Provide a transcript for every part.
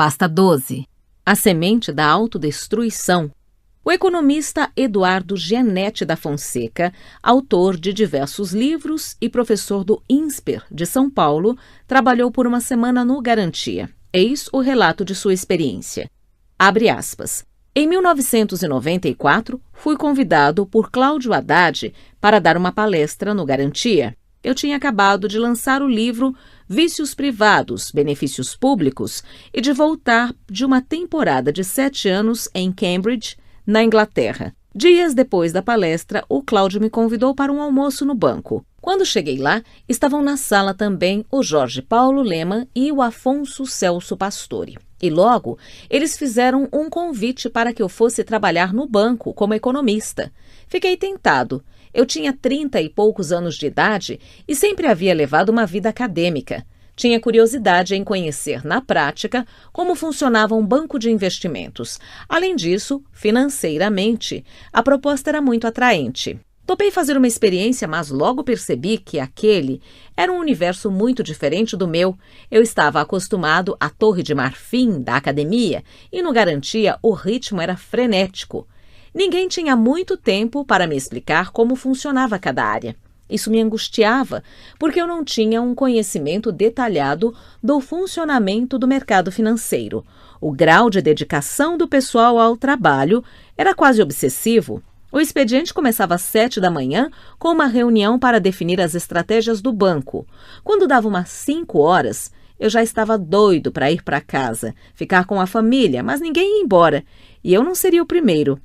Pasta 12. A semente da autodestruição. O economista Eduardo Gianetti da Fonseca, autor de diversos livros e professor do INSPER de São Paulo, trabalhou por uma semana no Garantia. Eis o relato de sua experiência. Abre aspas. Em 1994, fui convidado por Cláudio Haddad para dar uma palestra no Garantia. Eu tinha acabado de lançar o livro Vícios Privados, Benefícios Públicos e de voltar de uma temporada de 7 anos em Cambridge, na Inglaterra. Dias depois da palestra, o Cláudio me convidou para um almoço no banco. Quando cheguei lá, estavam na sala também o Jorge Paulo Lemann e o Afonso Celso Pastore. E logo, eles fizeram um convite para que eu fosse trabalhar no banco como economista. Fiquei tentado. Eu tinha 30 e poucos anos de idade e sempre havia levado uma vida acadêmica. Tinha curiosidade em conhecer, na prática, como funcionava um banco de investimentos. Além disso, financeiramente, a proposta era muito atraente. Topei fazer uma experiência, mas logo percebi que aquele era um universo muito diferente do meu. Eu estava acostumado à Torre de Marfim da academia e no Garantia o ritmo era frenético. Ninguém tinha muito tempo para me explicar como funcionava cada área. Isso me angustiava, porque eu não tinha um conhecimento detalhado do funcionamento do mercado financeiro. O grau de dedicação do pessoal ao trabalho era quase obsessivo. O expediente começava às 7 da manhã com uma reunião para definir as estratégias do banco. Quando dava umas 5 horas, eu já estava doido para ir para casa, ficar com a família, mas ninguém ia embora, e eu não seria o primeiro.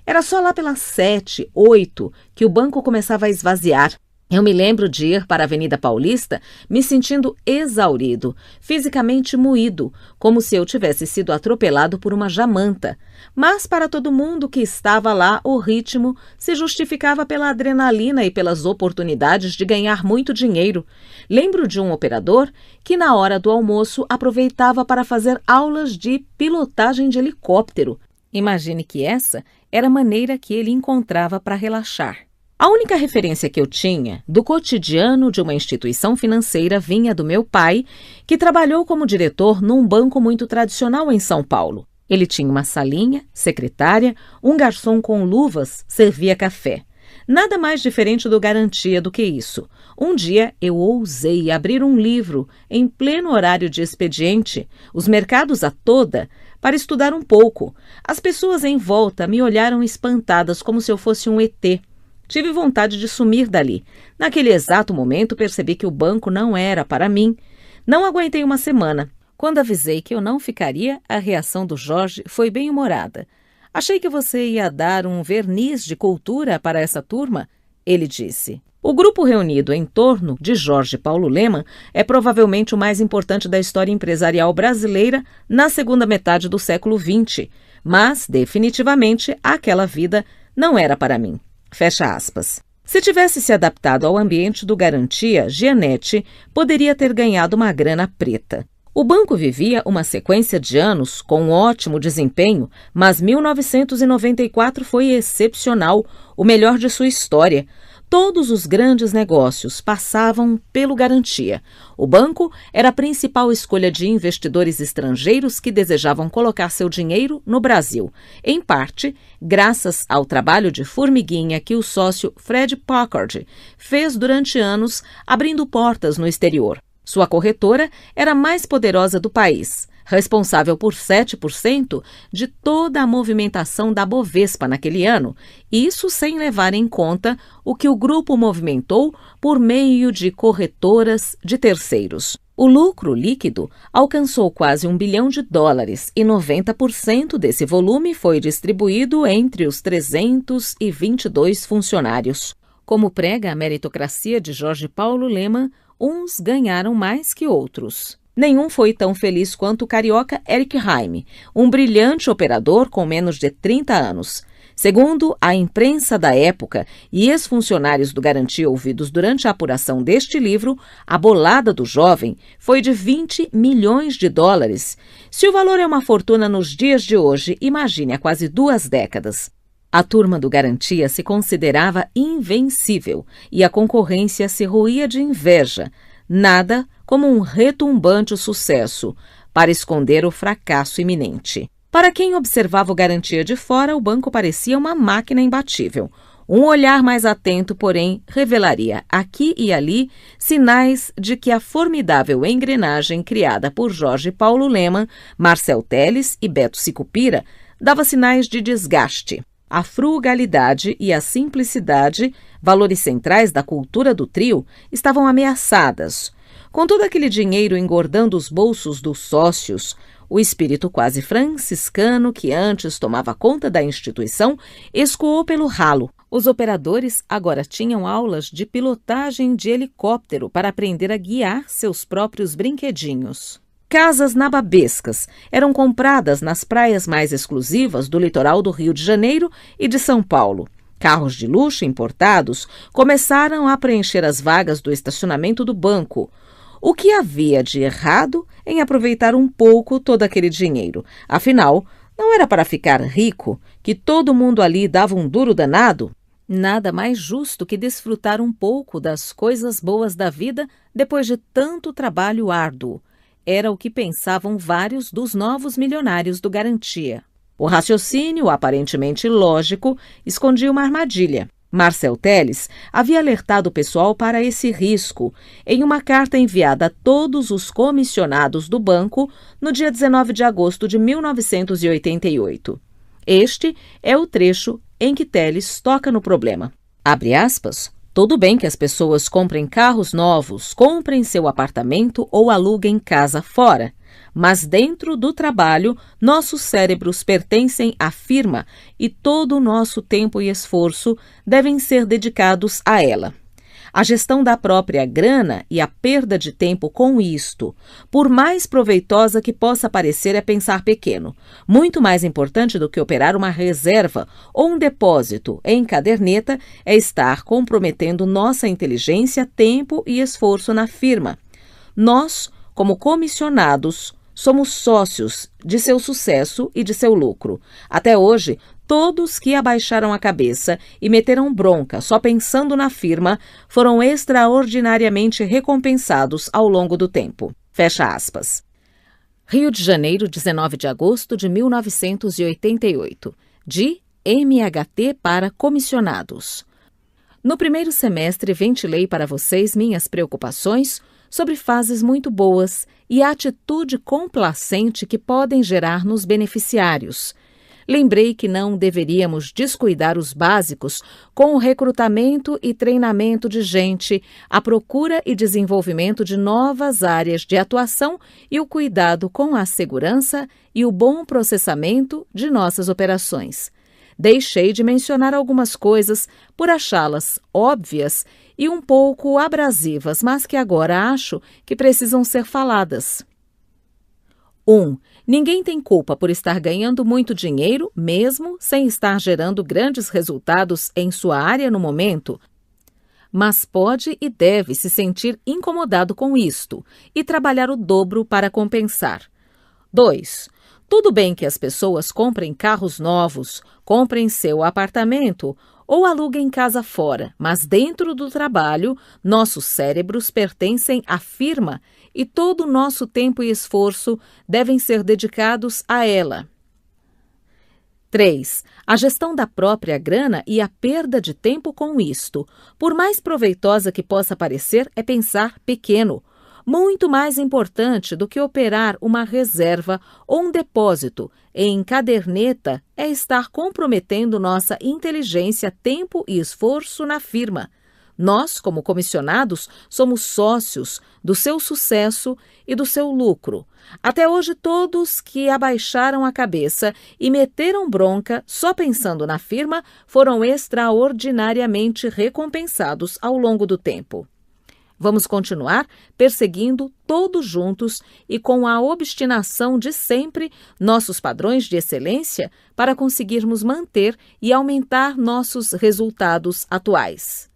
Era só lá pelas 7, 8 que o banco começava a esvaziar. Eu me lembro de ir para a Avenida Paulista me sentindo exaurido, fisicamente moído, como se eu tivesse sido atropelado por uma jamanta. Mas para todo mundo que estava lá, o ritmo se justificava pela adrenalina e pelas oportunidades de ganhar muito dinheiro. Lembro de um operador que na hora do almoço aproveitava para fazer aulas de pilotagem de helicóptero. Imagine que essa era a maneira que ele encontrava para relaxar. A única referência que eu tinha do cotidiano de uma instituição financeira vinha do meu pai, que trabalhou como diretor num banco muito tradicional em São Paulo. Ele tinha uma salinha, secretária, um garçom com luvas servia café. Nada mais diferente do Garantia do que isso. Um dia eu ousei abrir um livro em pleno horário de expediente, os mercados a toda, para estudar um pouco. As pessoas em volta me olharam espantadas como se eu fosse um ET. Tive vontade de sumir dali. Naquele exato momento percebi que o banco não era para mim. Não aguentei uma semana. Quando avisei que eu não ficaria, a reação do Jorge foi bem-humorada. Achei que você ia dar um verniz de cultura para essa turma, ele disse. O grupo reunido em torno de Jorge Paulo Lemann é provavelmente o mais importante da história empresarial brasileira na segunda metade do século XX, mas, definitivamente, aquela vida não era para mim. Fecha aspas. Se tivesse se adaptado ao ambiente do Garantia, Gianetti poderia ter ganhado uma grana preta. O banco vivia uma sequência de anos com um ótimo desempenho, mas 1994 foi excepcional, o melhor de sua história. Todos os grandes negócios passavam pelo Garantia. O banco era a principal escolha de investidores estrangeiros que desejavam colocar seu dinheiro no Brasil, em parte graças ao trabalho de formiguinha que o sócio Fred Packard fez durante anos, abrindo portas no exterior. Sua corretora era a mais poderosa do país, responsável por 7% de toda a movimentação da Bovespa naquele ano, isso sem levar em conta o que o grupo movimentou por meio de corretoras de terceiros. O lucro líquido alcançou quase US$1 bilhão e 90% desse volume foi distribuído entre os 322 funcionários. Como prega a meritocracia de Jorge Paulo Lemann, uns ganharam mais que outros. Nenhum foi tão feliz quanto o carioca Eric Heim, um brilhante operador com menos de 30 anos. Segundo a imprensa da época e ex-funcionários do Garantia ouvidos durante a apuração deste livro, a bolada do jovem foi de US$20 milhões. Se o valor é uma fortuna nos dias de hoje, imagine há quase 2 décadas. A turma do Garantia se considerava invencível e a concorrência se roía de inveja. Nada como um retumbante sucesso. para esconder o fracasso iminente. Para quem observava o Garantia de fora, o banco parecia uma máquina imbatível. Um olhar mais atento, porém, revelaria aqui e ali sinais de que a formidável engrenagem criada por Jorge Paulo Lemann, Marcel Telles e Beto Sicupira dava sinais de desgaste. A frugalidade e a simplicidade, valores centrais da cultura do trio, estavam ameaçadas. Com todo aquele dinheiro engordando os bolsos dos sócios, o espírito quase franciscano que antes tomava conta da instituição escoou pelo ralo. Os operadores agora tinham aulas de pilotagem de helicóptero para aprender a guiar seus próprios brinquedinhos. Casas nababescas eram compradas nas praias mais exclusivas do litoral do Rio de Janeiro e de São Paulo. Carros de luxo importados começaram a preencher as vagas do estacionamento do banco. O que havia de errado em aproveitar um pouco todo aquele dinheiro? Afinal, não era para ficar rico, que todo mundo ali dava um duro danado? Nada mais justo que desfrutar um pouco das coisas boas da vida depois de tanto trabalho árduo. Era o que pensavam vários dos novos milionários do Garantia. O raciocínio, aparentemente lógico, escondia uma armadilha. Marcel Telles havia alertado o pessoal para esse risco em uma carta enviada a todos os comissionados do banco no dia 19 de agosto de 1988. Este é o trecho em que Telles toca no problema. Abre aspas. Tudo bem que as pessoas comprem carros novos, comprem seu apartamento ou aluguem casa fora, mas dentro do trabalho, nossos cérebros pertencem à firma e todo o nosso tempo e esforço devem ser dedicados a ela. A gestão da própria grana e a perda de tempo com isto, por mais proveitosa que possa parecer, é pensar pequeno. Muito mais importante do que operar uma reserva ou um depósito em caderneta é estar comprometendo nossa inteligência, tempo e esforço na firma. Nós, como comissionados, somos sócios de seu sucesso e de seu lucro. Até hoje, todos que abaixaram a cabeça e meteram bronca só pensando na firma foram extraordinariamente recompensados ao longo do tempo. Fecha aspas. Rio de Janeiro, 19 de agosto de 1988. De MHT para comissionados. No primeiro semestre, ventilei para vocês minhas preocupações sobre fases muito boas e a atitude complacente que podem gerar nos beneficiários. Lembrei que não deveríamos descuidar os básicos com o recrutamento e treinamento de gente, a procura e desenvolvimento de novas áreas de atuação e o cuidado com a segurança e o bom processamento de nossas operações. Deixei de mencionar algumas coisas por achá-las óbvias e um pouco abrasivas, mas que agora acho que precisam ser faladas. 1. Ninguém tem culpa por estar ganhando muito dinheiro, mesmo sem estar gerando grandes resultados em sua área no momento, mas pode e deve se sentir incomodado com isto e trabalhar o dobro para compensar. 2. Tudo bem que as pessoas comprem carros novos, comprem seu apartamento ou aluguem casa fora, mas dentro do trabalho, nossos cérebros pertencem à firma e todo o nosso tempo e esforço devem ser dedicados a ela. 3. A gestão da própria grana e a perda de tempo com isto, por mais proveitosa que possa parecer, é pensar pequeno. Muito mais importante do que operar uma reserva ou um depósito em caderneta é estar comprometendo nossa inteligência, tempo e esforço na firma. Nós, como comissionados, somos sócios do seu sucesso e do seu lucro. Até hoje, todos que abaixaram a cabeça e meteram bronca só pensando na firma foram extraordinariamente recompensados ao longo do tempo. Vamos continuar perseguindo todos juntos e com a obstinação de sempre nossos padrões de excelência para conseguirmos manter e aumentar nossos resultados atuais.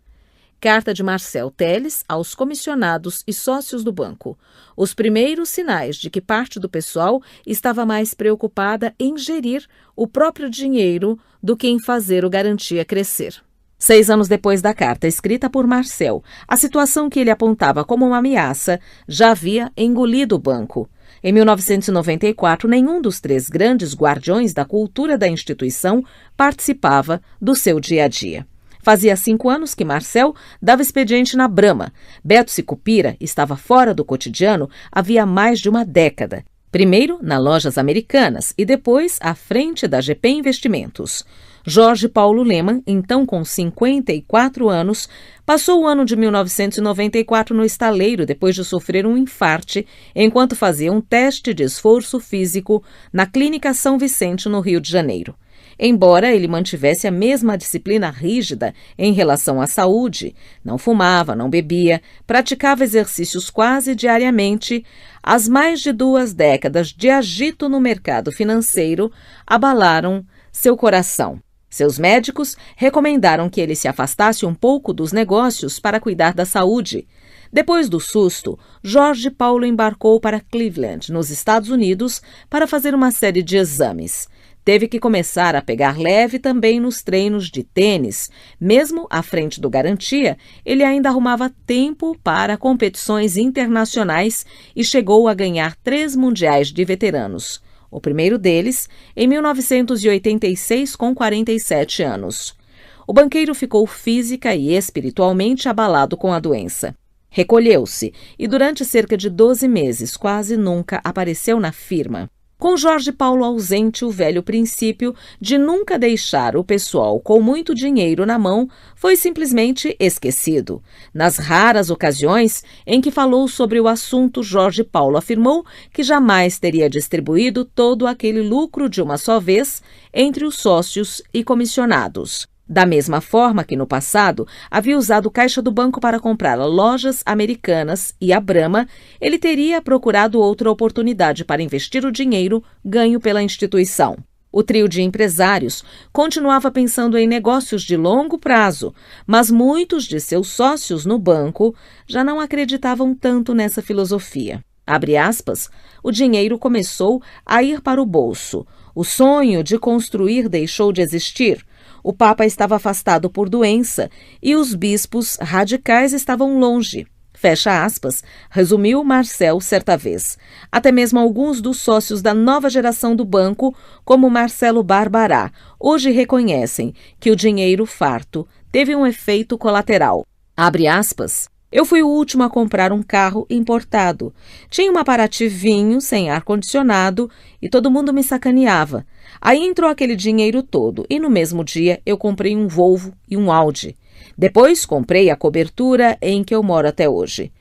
Carta de Marcel Telles aos comissionados e sócios do banco. Os primeiros sinais de que parte do pessoal estava mais preocupada em gerir o próprio dinheiro do que em fazer o Garantia crescer. 6 anos depois da carta escrita por Marcel, a situação que ele apontava como uma ameaça já havia engolido o banco. Em 1994, nenhum dos 3 grandes guardiões da cultura da instituição participava do seu dia a dia. Fazia 5 anos que Marcel dava expediente na Brahma. Beto Sicupira estava fora do cotidiano havia mais de uma década. Primeiro na Lojas Americanas e depois à frente da GP Investimentos. Jorge Paulo Lemann, então com 54 anos, passou o ano de 1994 no estaleiro depois de sofrer um infarte enquanto fazia um teste de esforço físico na Clínica São Vicente, no Rio de Janeiro. Embora ele mantivesse a mesma disciplina rígida em relação à saúde, não fumava, não bebia, praticava exercícios quase diariamente, as mais de 2 décadas de agito no mercado financeiro abalaram seu coração. Seus médicos recomendaram que ele se afastasse um pouco dos negócios para cuidar da saúde. Depois do susto, Jorge Paulo embarcou para Cleveland, nos Estados Unidos, para fazer uma série de exames. Teve que começar a pegar leve também nos treinos de tênis. Mesmo à frente do Garantia, ele ainda arrumava tempo para competições internacionais e chegou a ganhar 3 mundiais de veteranos. O primeiro deles, em 1986, com 47 anos. O banqueiro ficou física e espiritualmente abalado com a doença. Recolheu-se e, durante cerca de 12 meses, quase nunca apareceu na firma. Com Jorge Paulo ausente, o velho princípio de nunca deixar o pessoal com muito dinheiro na mão foi simplesmente esquecido. Nas raras ocasiões em que falou sobre o assunto, Jorge Paulo afirmou que jamais teria distribuído todo aquele lucro de uma só vez entre os sócios e comissionados. Da mesma forma que no passado havia usado o caixa do banco para comprar Lojas Americanas e a Brahma, ele teria procurado outra oportunidade para investir o dinheiro ganho pela instituição. O trio de empresários continuava pensando em negócios de longo prazo, mas muitos de seus sócios no banco já não acreditavam tanto nessa filosofia. Abre aspas, o dinheiro começou a ir para o bolso. O sonho de construir deixou de existir. O Papa estava afastado por doença e os bispos radicais estavam longe. Fecha aspas, resumiu Marcel certa vez. Até mesmo alguns dos sócios da nova geração do banco, como Marcelo Barbará, hoje reconhecem que o dinheiro farto teve um efeito colateral. Abre aspas. Eu fui o último a comprar um carro importado. Tinha uma Paraty vinho sem ar-condicionado e todo mundo me sacaneava. Aí entrou aquele dinheiro todo e no mesmo dia eu comprei um Volvo e um Audi. Depois comprei a cobertura em que eu moro até hoje.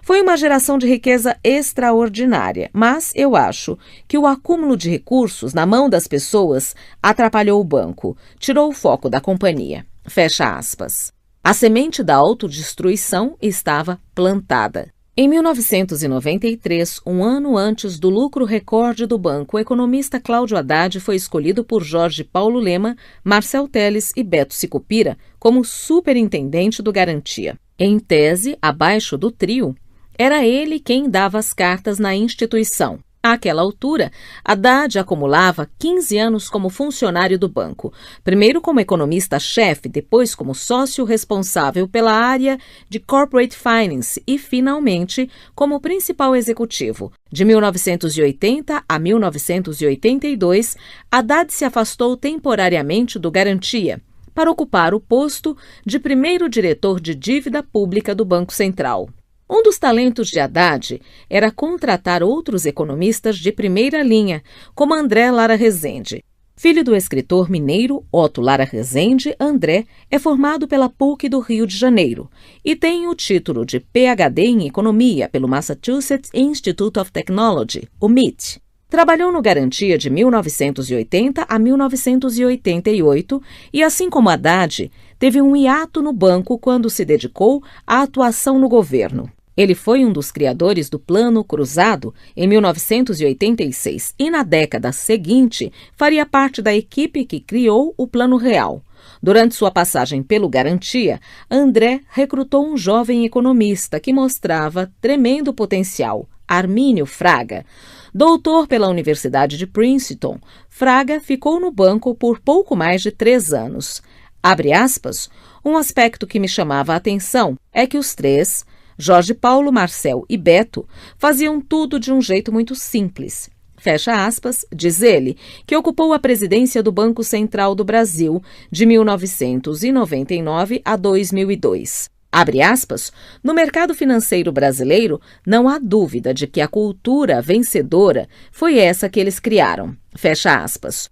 Foi uma geração de riqueza extraordinária, mas eu acho que o acúmulo de recursos na mão das pessoas atrapalhou o banco, tirou o foco da companhia. Fecha aspas. A semente da autodestruição estava plantada. Em 1993, um ano antes do lucro recorde do banco, o economista Cláudio Haddad foi escolhido por Jorge Paulo Lemann, Marcel Telles e Beto Sicupira como superintendente do Garantia. Em tese, abaixo do trio, era ele quem dava as cartas na instituição. Àquela altura, Haddad acumulava 15 anos como funcionário do banco, primeiro como economista-chefe, depois como sócio responsável pela área de Corporate Finance e, finalmente, como principal executivo. De 1980 a 1982, Haddad se afastou temporariamente do Garantia para ocupar o posto de primeiro diretor de dívida pública do Banco Central. Um dos talentos de Haddad era contratar outros economistas de primeira linha, como André Lara Rezende. Filho do escritor mineiro Otto Lara Rezende, André é formado pela PUC do Rio de Janeiro e tem o título de PhD em Economia pelo Massachusetts Institute of Technology, o MIT. Trabalhou no Garantia de 1980 a 1988 e, assim como Haddad, teve um hiato no banco quando se dedicou à atuação no governo. Ele foi um dos criadores do Plano Cruzado em 1986 e, na década seguinte, faria parte da equipe que criou o Plano Real. Durante sua passagem pelo Garantia, André recrutou um jovem economista que mostrava tremendo potencial, Armínio Fraga. Doutor pela Universidade de Princeton, Fraga ficou no banco por pouco mais de 3 anos. Abre aspas, um aspecto que me chamava a atenção é que os 3, Jorge Paulo, Marcel e Beto faziam tudo de um jeito muito simples. Fecha aspas, diz ele, que ocupou a presidência do Banco Central do Brasil de 1999 a 2002. Abre aspas, no mercado financeiro brasileiro, não há dúvida de que a cultura vencedora foi essa que eles criaram. Fecha aspas.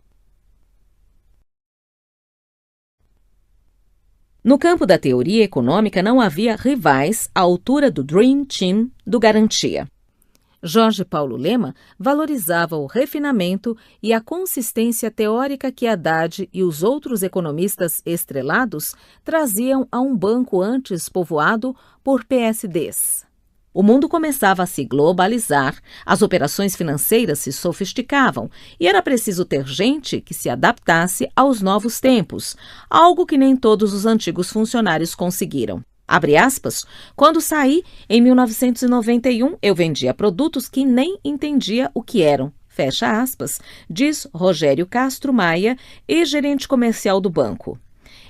No campo da teoria econômica não havia rivais à altura do Dream Team do Garantia. Jorge Paulo Lema valorizava o refinamento e a consistência teórica que Haddad e os outros economistas estrelados traziam a um banco antes povoado por PSDs. O mundo começava a se globalizar, as operações financeiras se sofisticavam e era preciso ter gente que se adaptasse aos novos tempos, algo que nem todos os antigos funcionários conseguiram. Abre aspas, quando saí, em 1991, eu vendia produtos que nem entendia o que eram. Fecha aspas, diz Rogério Castro Maia, ex-gerente comercial do banco.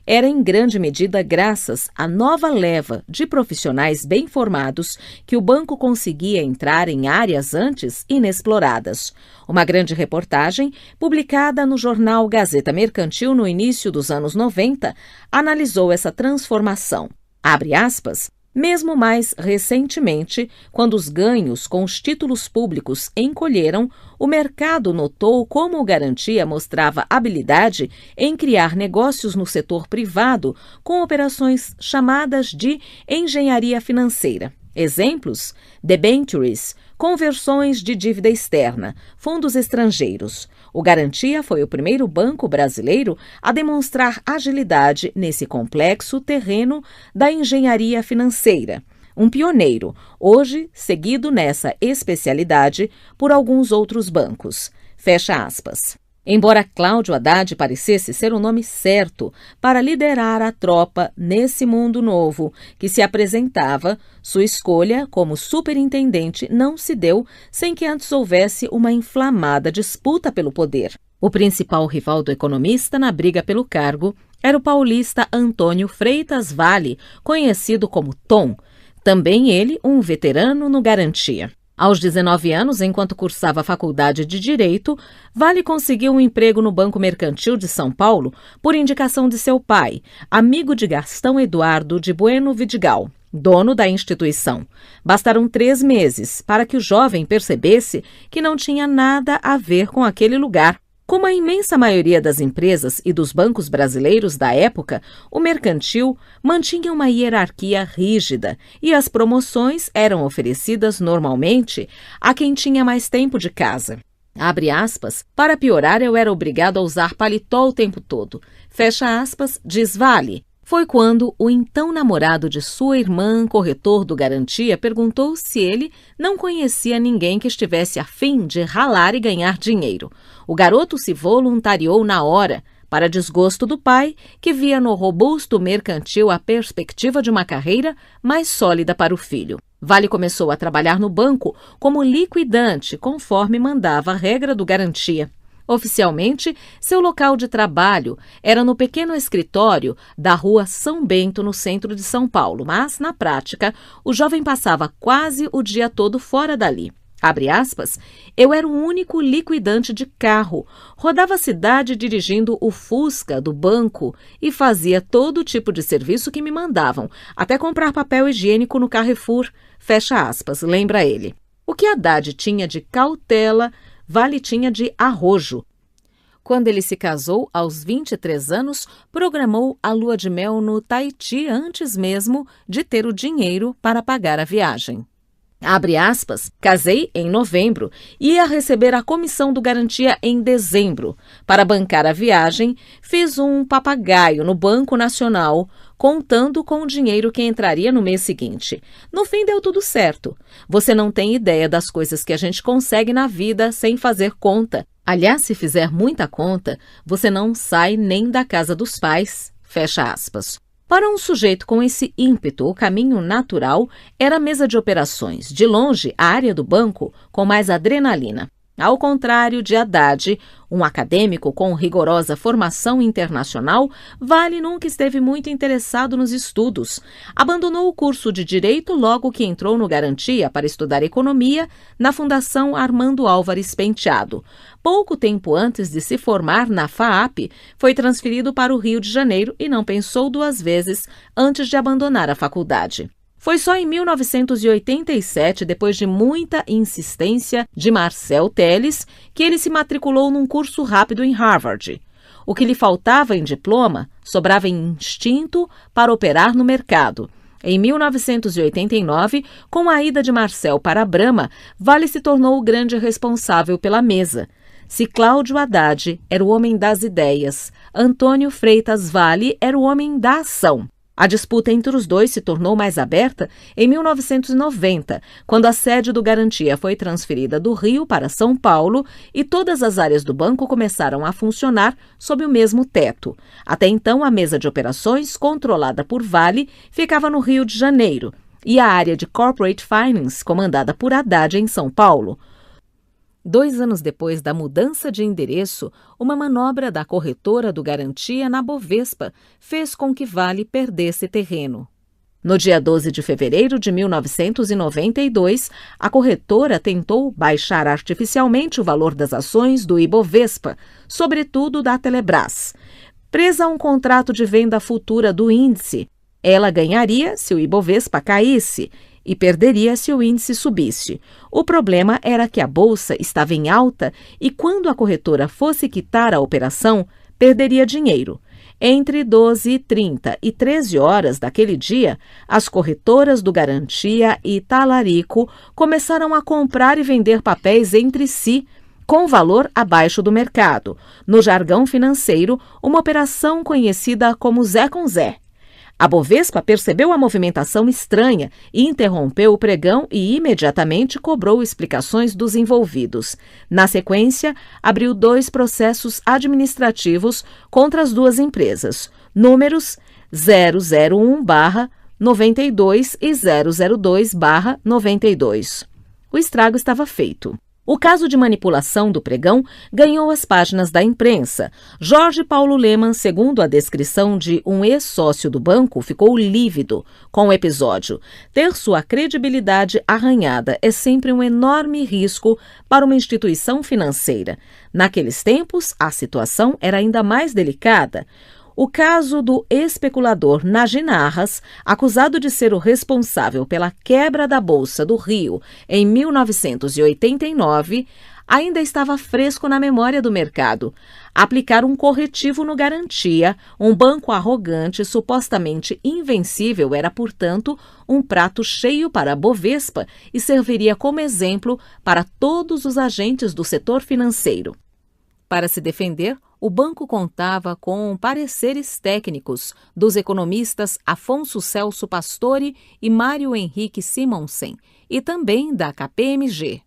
Era em grande medida graças à nova leva de profissionais bem formados que o banco conseguia entrar em áreas antes inexploradas. Uma grande reportagem, publicada no jornal Gazeta Mercantil no início dos anos 90, analisou essa transformação. Abre aspas, mesmo mais recentemente, quando os ganhos com os títulos públicos encolheram, o mercado notou como o Garantia mostrava habilidade em criar negócios no setor privado com operações chamadas de engenharia financeira. Exemplos: debentures, conversões de dívida externa, fundos estrangeiros. O Garantia foi o primeiro banco brasileiro a demonstrar agilidade nesse complexo terreno da engenharia financeira. Um pioneiro, hoje seguido nessa especialidade por alguns outros bancos. Fecha aspas. Embora Cláudio Haddad parecesse ser o nome certo para liderar a tropa nesse mundo novo que se apresentava, sua escolha como superintendente não se deu sem que antes houvesse uma inflamada disputa pelo poder. O principal rival do economista na briga pelo cargo era o paulista Antônio Freitas Vale, conhecido como Tom, também ele um veterano no Garantia. Aos 19 anos, enquanto cursava a faculdade de Direito, Vale conseguiu um emprego no Banco Mercantil de São Paulo por indicação de seu pai, amigo de Gastão Eduardo de Bueno Vidigal, dono da instituição. Bastaram 3 meses para que o jovem percebesse que não tinha nada a ver com aquele lugar. Como a imensa maioria das empresas e dos bancos brasileiros da época, o mercantil mantinha uma hierarquia rígida e as promoções eram oferecidas normalmente a quem tinha mais tempo de casa. Abre aspas, para piorar eu era obrigado a usar paletó o tempo todo. Fecha aspas, diz Vale. Foi quando o então namorado de sua irmã, corretor do Garantia, perguntou se ele não conhecia ninguém que estivesse a fim de ralar e ganhar dinheiro. O garoto se voluntariou na hora, para desgosto do pai, que via no robusto mercantil a perspectiva de uma carreira mais sólida para o filho. Vale começou a trabalhar no banco como liquidante, conforme mandava a regra do Garantia. Oficialmente, seu local de trabalho era no pequeno escritório da Rua São Bento, no centro de São Paulo, mas, na prática, o jovem passava quase o dia todo fora dali. Abre aspas, eu era o único liquidante de carro, rodava a cidade dirigindo o Fusca do banco e fazia todo tipo de serviço que me mandavam, até comprar papel higiênico no Carrefour, fecha aspas, lembra ele. O que Haddad tinha de cautela, Vale tinha de arrojo. Quando ele se casou, aos 23 anos, programou a lua de mel no Tahiti antes mesmo de ter o dinheiro para pagar a viagem. Abre aspas, casei em novembro e ia receber a comissão do Garantia em dezembro. Para bancar a viagem, fiz um papagaio no Banco Nacional, contando com o dinheiro que entraria no mês seguinte. No fim deu tudo certo. Você não tem ideia das coisas que a gente consegue na vida sem fazer conta. Aliás, se fizer muita conta, você não sai nem da casa dos pais. Fecha aspas. Para um sujeito com esse ímpeto, o caminho natural era a mesa de operações, de longe a área do banco com mais adrenalina. Ao contrário de Haddad, um acadêmico com rigorosa formação internacional, Vale nunca esteve muito interessado nos estudos. Abandonou o curso de Direito logo que entrou no Garantia para estudar Economia na Fundação Armando Álvares Penteado. Pouco tempo antes de se formar na FAAP, foi transferido para o Rio de Janeiro e não pensou duas vezes antes de abandonar a faculdade. Foi só em 1987, depois de muita insistência de Marcel Telles, que ele se matriculou num curso rápido em Harvard. O que lhe faltava em diploma sobrava em instinto para operar no mercado. Em 1989, com a ida de Marcel para a Brahma, Vale se tornou o grande responsável pela mesa. Se Cláudio Haddad era o homem das ideias, Antônio Freitas Vale era o homem da ação. A disputa entre os dois se tornou mais aberta em 1990, quando a sede do Garantia foi transferida do Rio para São Paulo e todas as áreas do banco começaram a funcionar sob o mesmo teto. Até então, a mesa de operações, controlada por Vale, ficava no Rio de Janeiro e a área de Corporate Finance, comandada por Haddad, em São Paulo. 2 anos depois da mudança de endereço, uma manobra da corretora do Garantia na Bovespa fez com que Vale perdesse terreno. No dia 12 de fevereiro de 1992, a corretora tentou baixar artificialmente o valor das ações do Ibovespa, sobretudo da Telebrás. Presa a um contrato de venda futura do índice, ela ganharia se o Ibovespa caísse e perderia se o índice subisse. O problema era que a bolsa estava em alta e quando a corretora fosse quitar a operação, perderia dinheiro. Entre 12h30 e 13 horas daquele dia, as corretoras do Garantia e Talarico começaram a comprar e vender papéis entre si, com valor abaixo do mercado. No jargão financeiro, uma operação conhecida como Zé com Zé. A Bovespa percebeu a movimentação estranha e interrompeu o pregão e imediatamente cobrou explicações dos envolvidos. Na sequência, abriu 2 processos administrativos contra as duas empresas, números 001/92 e 002/92. O estrago estava feito. O caso de manipulação do pregão ganhou as páginas da imprensa. Jorge Paulo Lemann, segundo a descrição de um ex-sócio do banco, ficou lívido com o episódio. Ter sua credibilidade arranhada é sempre um enorme risco para uma instituição financeira. Naqueles tempos, a situação era ainda mais delicada. O caso do especulador Najim Arras, acusado de ser o responsável pela quebra da Bolsa do Rio em 1989, ainda estava fresco na memória do mercado. Aplicar um corretivo no Garantia, um banco arrogante, supostamente invencível, era, portanto, um prato cheio para a Bovespa e serviria como exemplo para todos os agentes do setor financeiro. Para se defender, o banco contava com pareceres técnicos dos economistas Afonso Celso Pastore e Mário Henrique Simonsen, e também da KPMG.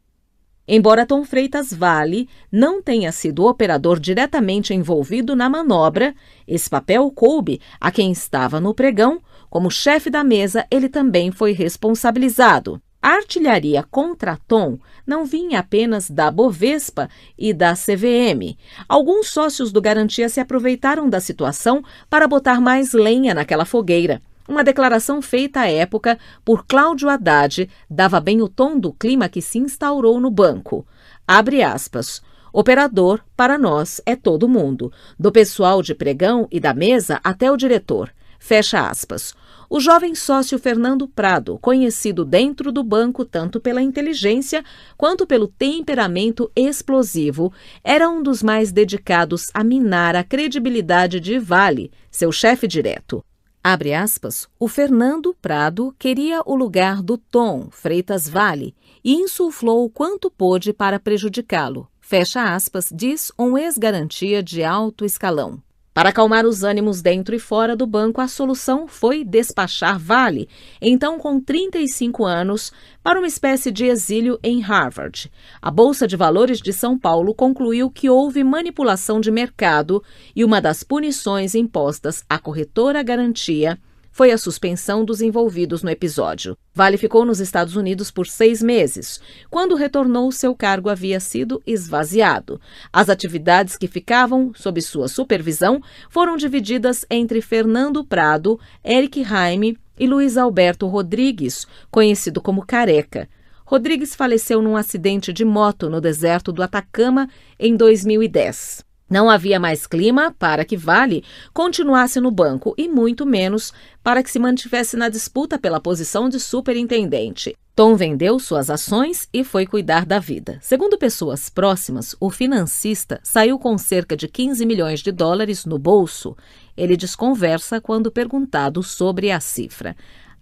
Embora Tom Freitas Vale não tenha sido operador diretamente envolvido na manobra, esse papel coube a quem estava no pregão. Como chefe da mesa, ele também foi responsabilizado. A artilharia contra Tom não vinha apenas da Bovespa e da CVM. Alguns sócios do Garantia se aproveitaram da situação para botar mais lenha naquela fogueira. Uma declaração feita à época por Cláudio Haddad dava bem o tom do clima que se instaurou no banco. Abre aspas. Operador, para nós, é todo mundo, do pessoal de pregão e da mesa até o diretor. Fecha aspas. O jovem sócio Fernando Prado, conhecido dentro do banco tanto pela inteligência quanto pelo temperamento explosivo, era um dos mais dedicados a minar a credibilidade de Vale, seu chefe direto. Abre aspas, o Fernando Prado queria o lugar do Tom Freitas Vale e insuflou o quanto pôde para prejudicá-lo. Fecha aspas, diz um ex-Garantia de alto escalão. Para acalmar os ânimos dentro e fora do banco, a solução foi despachar Vale, então com 35 anos, para uma espécie de exílio em Harvard. A Bolsa de Valores de São Paulo concluiu que houve manipulação de mercado e uma das punições impostas à corretora Garantia foi a suspensão dos envolvidos no episódio. Vale ficou nos Estados Unidos por 6 meses. Quando retornou, seu cargo havia sido esvaziado. As atividades que ficavam sob sua supervisão foram divididas entre Fernando Prado, Eric Raime e Luiz Alberto Rodrigues, conhecido como Careca. Rodrigues faleceu num acidente de moto no deserto do Atacama em 2010. Não havia mais clima para que Vale continuasse no banco e muito menos para que se mantivesse na disputa pela posição de superintendente. Tom vendeu suas ações e foi cuidar da vida. Segundo pessoas próximas, o financista saiu com cerca de 15 milhões de dólares no bolso. Ele desconversa quando perguntado sobre a cifra.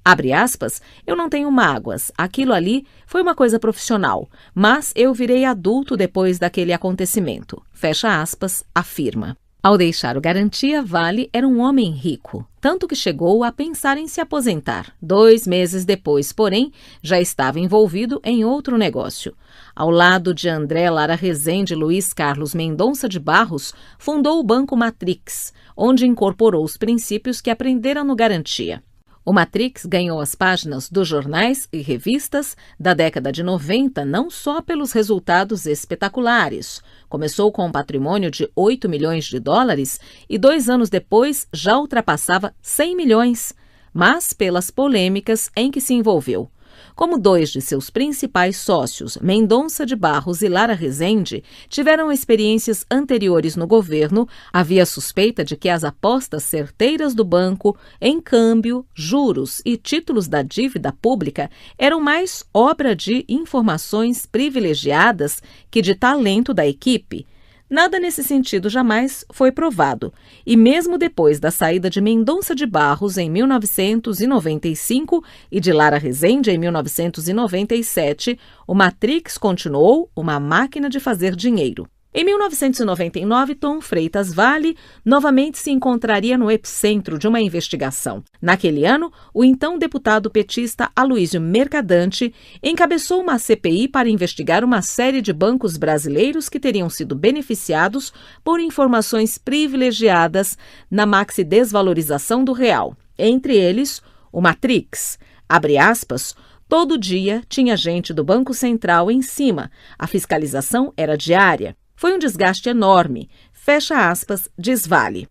Abre aspas, eu não tenho mágoas, aquilo ali foi uma coisa profissional, mas eu virei adulto depois daquele acontecimento. Fecha aspas, afirma. Ao deixar o Garantia, Vale era um homem rico, tanto que chegou a pensar em se aposentar. 2 meses depois, porém, já estava envolvido em outro negócio. Ao lado de André Lara Rezende e Luiz Carlos Mendonça de Barros, fundou o Banco Matrix, onde incorporou os princípios que aprendera no Garantia. O Matrix ganhou as páginas dos jornais e revistas da década de 90 não só pelos resultados espetaculares. Começou com um patrimônio de 8 milhões de dólares e 2 anos depois já ultrapassava 100 milhões, mas pelas polêmicas em que se envolveu. Como 2 de seus principais sócios, Mendonça de Barros e Lara Rezende, tiveram experiências anteriores no governo, havia suspeita de que as apostas certeiras do banco em câmbio, juros e títulos da dívida pública eram mais obra de informações privilegiadas que de talento da equipe. Nada nesse sentido jamais foi provado, e mesmo depois da saída de Mendonça de Barros em 1995 e de Lara Rezende em 1997, o Matrix continuou uma máquina de fazer dinheiro. Em 1999, Tom Freitas Vale novamente se encontraria no epicentro de uma investigação. Naquele ano, o então deputado petista Aloísio Mercadante encabeçou uma CPI para investigar uma série de bancos brasileiros que teriam sido beneficiados por informações privilegiadas na maxi-desvalorização do real. Entre eles, o Matrix. Abre aspas, todo dia tinha gente do Banco Central em cima. A fiscalização era diária. Foi um desgaste enorme, fecha aspas, diz Vale.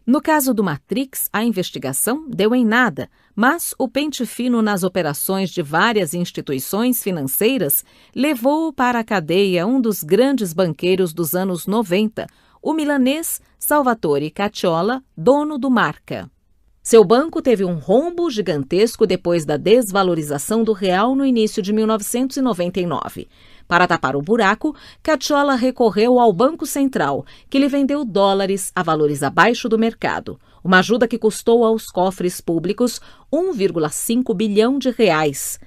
No caso do Matrix, a investigação deu em nada, mas o pente fino nas operações de várias instituições financeiras levou para a cadeia um dos grandes banqueiros dos anos 90, o milanês Salvatore Cacciola, dono do Marca. Seu banco teve um rombo gigantesco depois da desvalorização do real no início de 1999. Para tapar o buraco, Cacciola recorreu ao Banco Central, que lhe vendeu dólares a valores abaixo do mercado, uma ajuda que custou aos cofres públicos 1,5 bilhão de reais.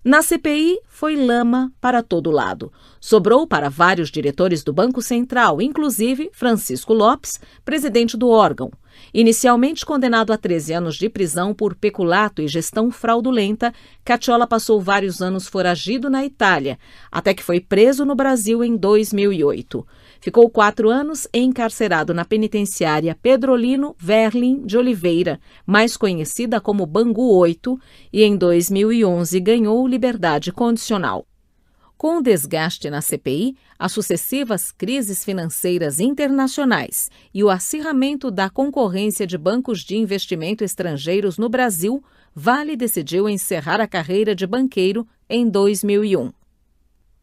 Na CPI, foi lama para todo lado. Sobrou para vários diretores do Banco Central, inclusive Francisco Lopes, presidente do órgão. Inicialmente condenado a 13 anos de prisão por peculato e gestão fraudulenta, Cacciola passou vários anos foragido na Itália, até que foi preso no Brasil em 2008. Ficou 4 anos encarcerado na penitenciária Pedrolino Verlin de Oliveira, mais conhecida como Bangu 8, e em 2011 ganhou liberdade condicional. Com o desgaste na CPI, as sucessivas crises financeiras internacionais e o acirramento da concorrência de bancos de investimento estrangeiros no Brasil, Vale decidiu encerrar a carreira de banqueiro em 2001.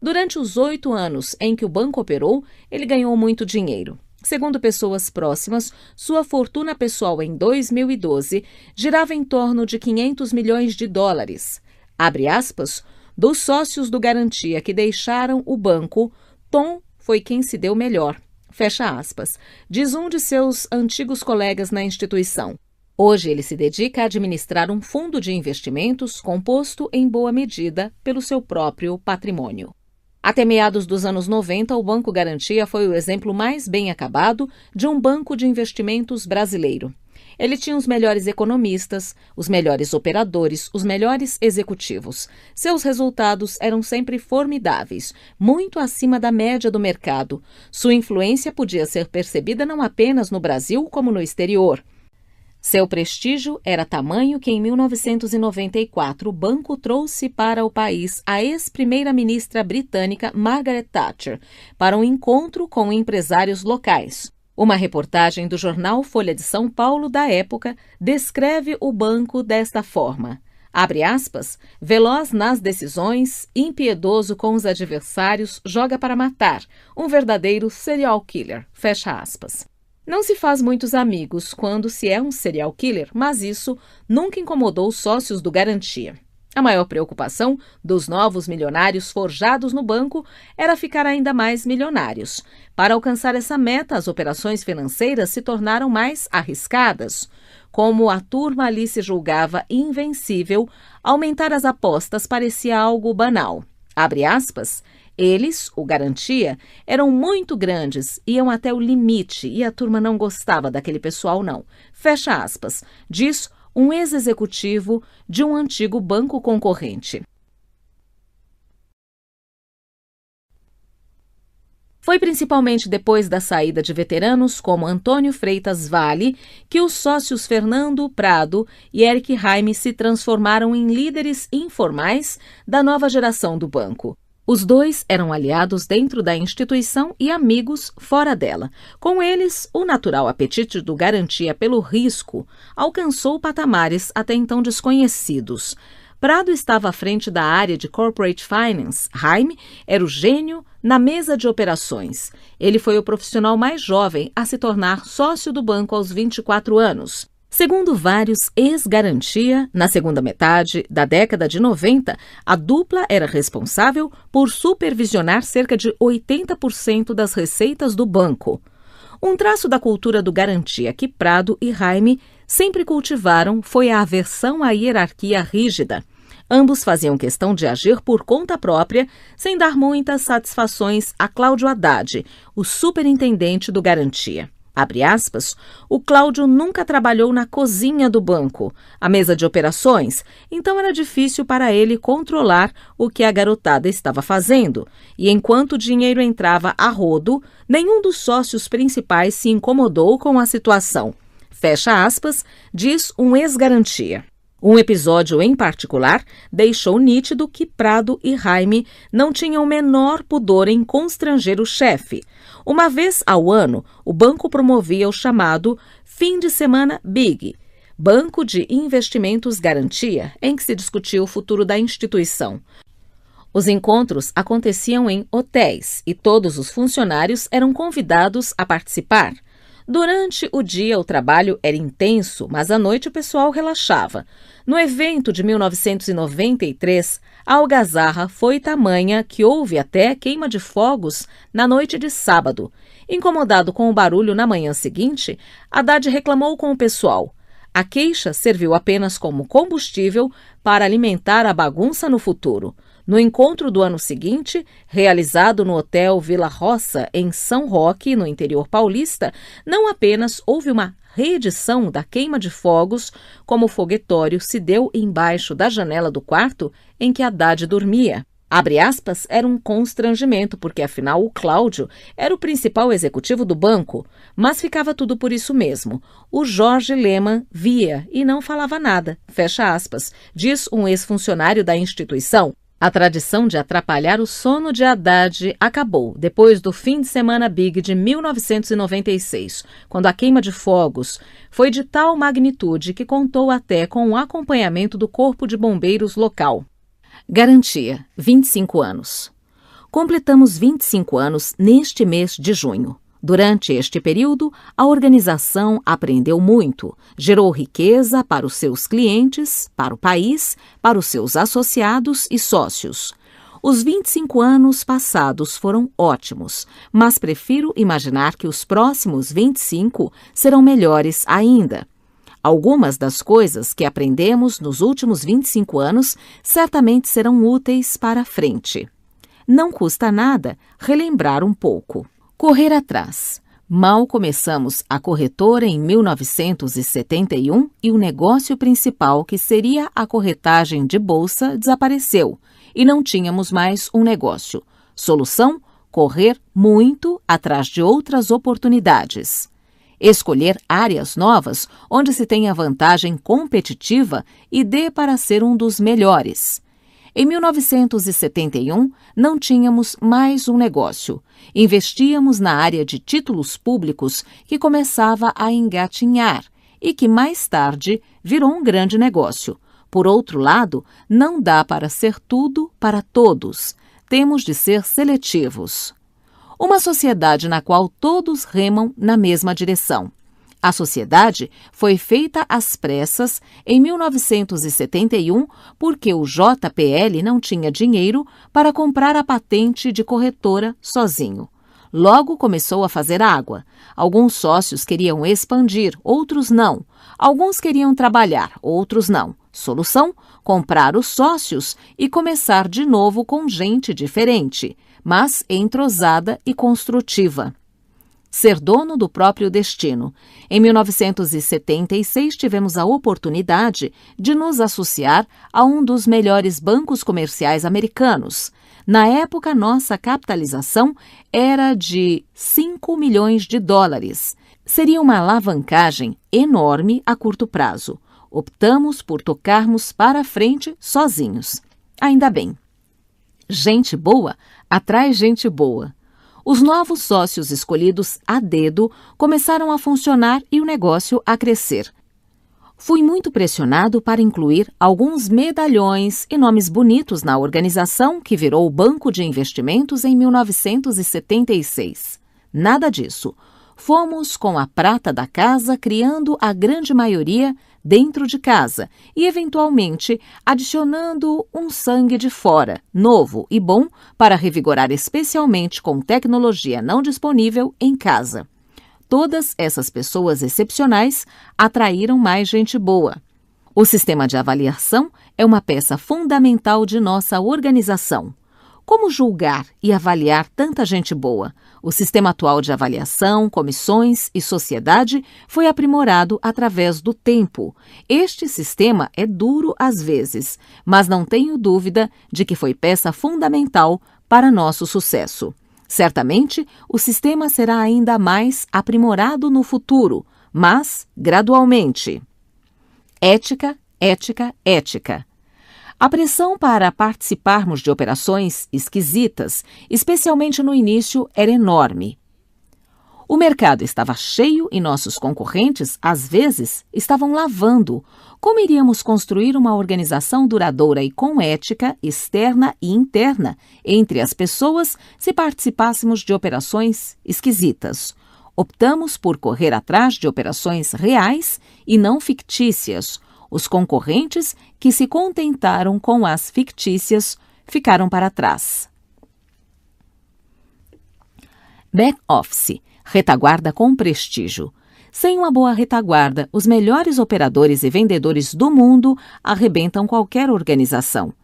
Durante os 8 anos em que o banco operou, ele ganhou muito dinheiro. Segundo pessoas próximas, sua fortuna pessoal em 2012 girava em torno de 500 milhões de dólares. Abre aspas, dos sócios do Garantia que deixaram o banco, Tom foi quem se deu melhor. Fecha aspas, diz um de seus antigos colegas na instituição. Hoje ele se dedica a administrar um fundo de investimentos composto em boa medida pelo seu próprio patrimônio. Até meados dos anos 90, o Banco Garantia foi o exemplo mais bem acabado de um banco de investimentos brasileiro. Ele tinha os melhores economistas, os melhores operadores, os melhores executivos. Seus resultados eram sempre formidáveis, muito acima da média do mercado. Sua influência podia ser percebida não apenas no Brasil, como no exterior. Seu prestígio era tamanho que em 1994 o banco trouxe para o país a ex-primeira-ministra britânica Margaret Thatcher para um encontro com empresários locais. Uma reportagem do jornal Folha de São Paulo da época descreve o banco desta forma. Abre aspas, veloz nas decisões, impiedoso com os adversários, joga para matar, um verdadeiro serial killer, fecha aspas. Não se faz muitos amigos quando se é um serial killer, mas isso nunca incomodou os sócios do Garantia. A maior preocupação dos novos milionários forjados no banco era ficar ainda mais milionários. Para alcançar essa meta, as operações financeiras se tornaram mais arriscadas. Como a turma ali se julgava invencível, aumentar as apostas parecia algo banal. Abre aspas, eles, o Garantia, eram muito grandes, iam até o limite e a turma não gostava daquele pessoal não. Fecha aspas, diz um ex-executivo de um antigo banco concorrente. Foi principalmente depois da saída de veteranos como Antônio Freitas Vale que os sócios Fernando Prado e Eric Haime se transformaram em líderes informais da nova geração do banco. Os dois eram aliados dentro da instituição e amigos fora dela. Com eles, o natural apetite do Garantia pelo risco alcançou patamares até então desconhecidos. Prado estava à frente da área de Corporate Finance. Haime era o gênio na mesa de operações. Ele foi o profissional mais jovem a se tornar sócio do banco aos 24 anos. Segundo vários ex-Garantia, na segunda metade da década de 90, a dupla era responsável por supervisionar cerca de 80% das receitas do banco. Um traço da cultura do Garantia que Prado e Haime sempre cultivaram foi a aversão à hierarquia rígida. Ambos faziam questão de agir por conta própria, sem dar muitas satisfações a Cláudio Haddad, o superintendente do Garantia. Abre aspas, o Cláudio nunca trabalhou na cozinha do banco, a mesa de operações, então era difícil para ele controlar o que a garotada estava fazendo. E enquanto o dinheiro entrava a rodo, nenhum dos sócios principais se incomodou com a situação. Fecha aspas, diz um ex-Garantia. Um episódio em particular deixou nítido que Prado e Haime não tinham o menor pudor em constranger o chefe. Uma vez ao ano, o banco promovia o chamado Fim de Semana Big, Banco de Investimentos Garantia, em que se discutia o futuro da instituição. Os encontros aconteciam em hotéis e todos os funcionários eram convidados a participar. Durante o dia, o trabalho era intenso, mas à noite o pessoal relaxava. No evento de 1993, a algazarra foi tamanha que houve até queima de fogos na noite de sábado. Incomodado com o barulho na manhã seguinte, Haddad reclamou com o pessoal. A queixa serviu apenas como combustível para alimentar a bagunça no futuro. No encontro do ano seguinte, realizado no Hotel Vila Roça, em São Roque, no interior paulista, não apenas houve uma reedição da queima de fogos, como o foguetório se deu embaixo da janela do quarto em que Haddad dormia. Abre aspas, era um constrangimento, porque afinal o Cláudio era o principal executivo do banco, mas ficava tudo por isso mesmo. O Jorge Lehmann via e não falava nada, fecha aspas, diz um ex-funcionário da instituição. A tradição de atrapalhar o sono de Haddad acabou depois do Fim de Semana Big de 1996, quando a queima de fogos foi de tal magnitude que contou até com o acompanhamento do Corpo de Bombeiros local. Garantia, 25 anos. Completamos 25 anos neste mês de junho. Durante este período, a organização aprendeu muito, gerou riqueza para os seus clientes, para o país, para os seus associados e sócios. Os 25 anos passados foram ótimos, mas prefiro imaginar que os próximos 25 serão melhores ainda. Algumas das coisas que aprendemos nos últimos 25 anos certamente serão úteis para a frente. Não custa nada relembrar um pouco. Correr atrás. Mal começamos a corretora em 1971 e o negócio principal, que seria a corretagem de bolsa, desapareceu e não tínhamos mais um negócio. Solução? Correr muito atrás de outras oportunidades. escolher áreas novas onde se tenha vantagem competitiva e dê para ser um dos melhores. Em 1971, não tínhamos mais um negócio. Investíamos na área de títulos públicos que começava a engatinhar e que mais tarde virou um grande negócio. Por outro lado, não dá para ser tudo para todos. Temos de ser seletivos. Uma sociedade na qual todos remam na mesma direção. A sociedade foi feita às pressas em 1971 porque o JPL não tinha dinheiro para comprar a patente de corretora sozinho. Logo começou a fazer água. Alguns sócios queriam expandir, outros não. Alguns queriam trabalhar, outros não. Solução: comprar os sócios e começar de novo com gente diferente, mas entrosada e construtiva. Ser dono do próprio destino. Em 1976, tivemos a oportunidade de nos associar a um dos melhores bancos comerciais americanos. Na época, nossa capitalização era de 5 milhões de dólares. Seria uma alavancagem enorme a curto prazo. Optamos por tocarmos para frente sozinhos. Ainda bem. Gente boa atrai gente boa. Os novos sócios escolhidos a dedo começaram a funcionar e o negócio a crescer. Fui muito pressionado para incluir alguns medalhões e nomes bonitos na organização que virou o Banco de Investimentos em 1976. Nada disso. Fomos com a prata da casa criando a grande maioria dentro de casa e, eventualmente, adicionando um sangue de fora, novo e bom, para revigorar especialmente com tecnologia não disponível em casa. Todas essas pessoas excepcionais atraíram mais gente boa. O sistema de avaliação é uma peça fundamental de nossa organização. Como julgar e avaliar tanta gente boa? O sistema atual de avaliação, comissões e sociedade foi aprimorado através do tempo. Este sistema é duro às vezes, mas não tenho dúvida de que foi peça fundamental para nosso sucesso. Certamente, o sistema será ainda mais aprimorado no futuro, mas gradualmente. Ética, ética, ética. A pressão para participarmos de operações esquisitas, especialmente no início, era enorme. O mercado estava cheio e nossos concorrentes, às vezes, estavam lavando. Como iríamos construir uma organização duradoura e com ética externa e interna entre as pessoas se participássemos de operações esquisitas? Optamos por correr atrás de operações reais e não fictícias. Os concorrentes que se contentaram com as fictícias ficaram para trás. Back office, retaguarda com prestígio. Sem uma boa retaguarda, os melhores operadores e vendedores do mundo arrebentam qualquer organização.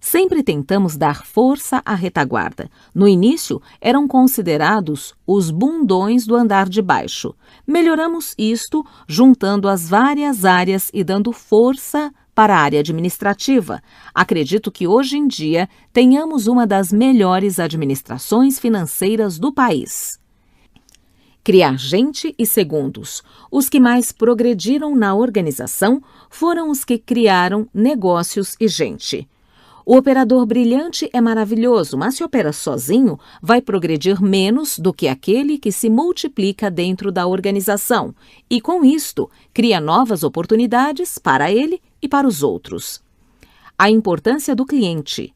Sempre tentamos dar força à retaguarda. No início, eram considerados os bundões do andar de baixo. Melhoramos isto juntando as várias áreas e dando força para a área administrativa. Acredito que hoje em dia tenhamos uma das melhores administrações financeiras do país. Criar gente e segundos. Os que mais progrediram na organização foram os que criaram negócios e gente. O operador brilhante é maravilhoso, mas se opera sozinho, vai progredir menos do que aquele que se multiplica dentro da organização e, com isto, cria novas oportunidades para ele e para os outros. A importância do cliente.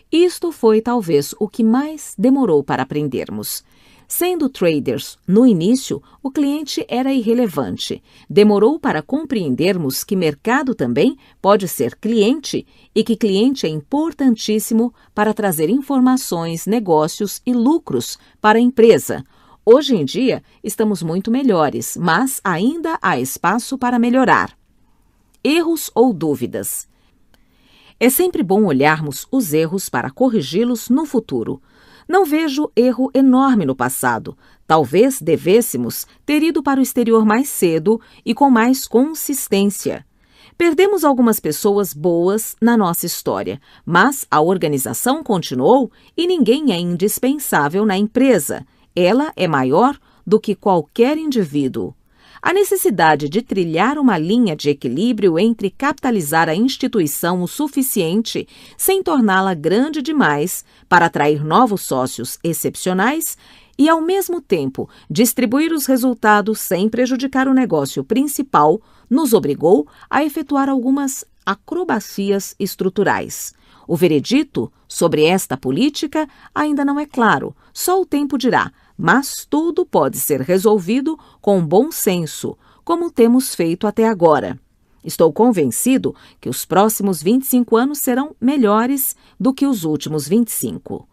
Isto foi talvez o que mais demorou para aprendermos. Sendo traders no início, o cliente era irrelevante. Demorou para compreendermos que mercado também pode ser cliente e que cliente é importantíssimo para trazer informações, negócios e lucros para a empresa. Hoje em dia, estamos muito melhores, mas ainda há espaço para melhorar. Erros ou dúvidas. É sempre bom olharmos os erros para corrigi-los no futuro. Não vejo erro enorme no passado. Talvez devêssemos ter ido para o exterior mais cedo e com mais consistência. Perdemos algumas pessoas boas na nossa história, mas a organização continuou e ninguém é indispensável na empresa. Ela é maior do que qualquer indivíduo. A necessidade de trilhar uma linha de equilíbrio entre capitalizar a instituição o suficiente sem torná-la grande demais para atrair novos sócios excepcionais e, ao mesmo tempo, distribuir os resultados sem prejudicar o negócio principal, nos obrigou a efetuar algumas acrobacias estruturais. O veredito sobre esta política ainda não é claro, só o tempo dirá, mas tudo pode ser resolvido com bom senso, como temos feito até agora. Estou convencido que os próximos 25 anos serão melhores do que os últimos 25.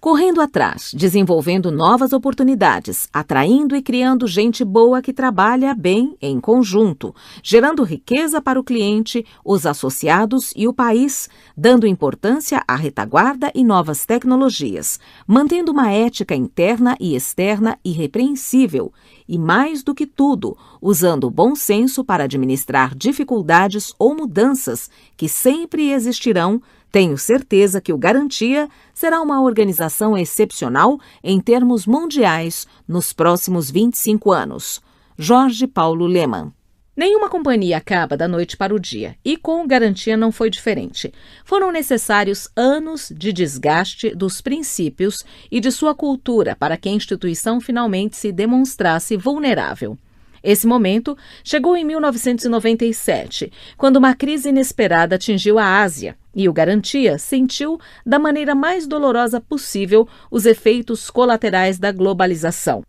Correndo atrás, desenvolvendo novas oportunidades, atraindo e criando gente boa que trabalha bem em conjunto, gerando riqueza para o cliente, os associados e o país, dando importância à retaguarda e novas tecnologias, mantendo uma ética interna e externa irrepreensível e, mais do que tudo, usando o bom senso para administrar dificuldades ou mudanças que sempre existirão. Tenho certeza que o Garantia será uma organização excepcional em termos mundiais nos próximos 25 anos. Jorge Paulo Lemann. Nenhuma companhia acaba da noite para o dia, e com o Garantia não foi diferente. Foram necessários anos de desgaste dos princípios e de sua cultura para que a instituição finalmente se demonstrasse vulnerável. Esse momento chegou em 1997, quando uma crise inesperada atingiu a Ásia e o Garantia sentiu, da maneira mais dolorosa possível, os efeitos colaterais da globalização.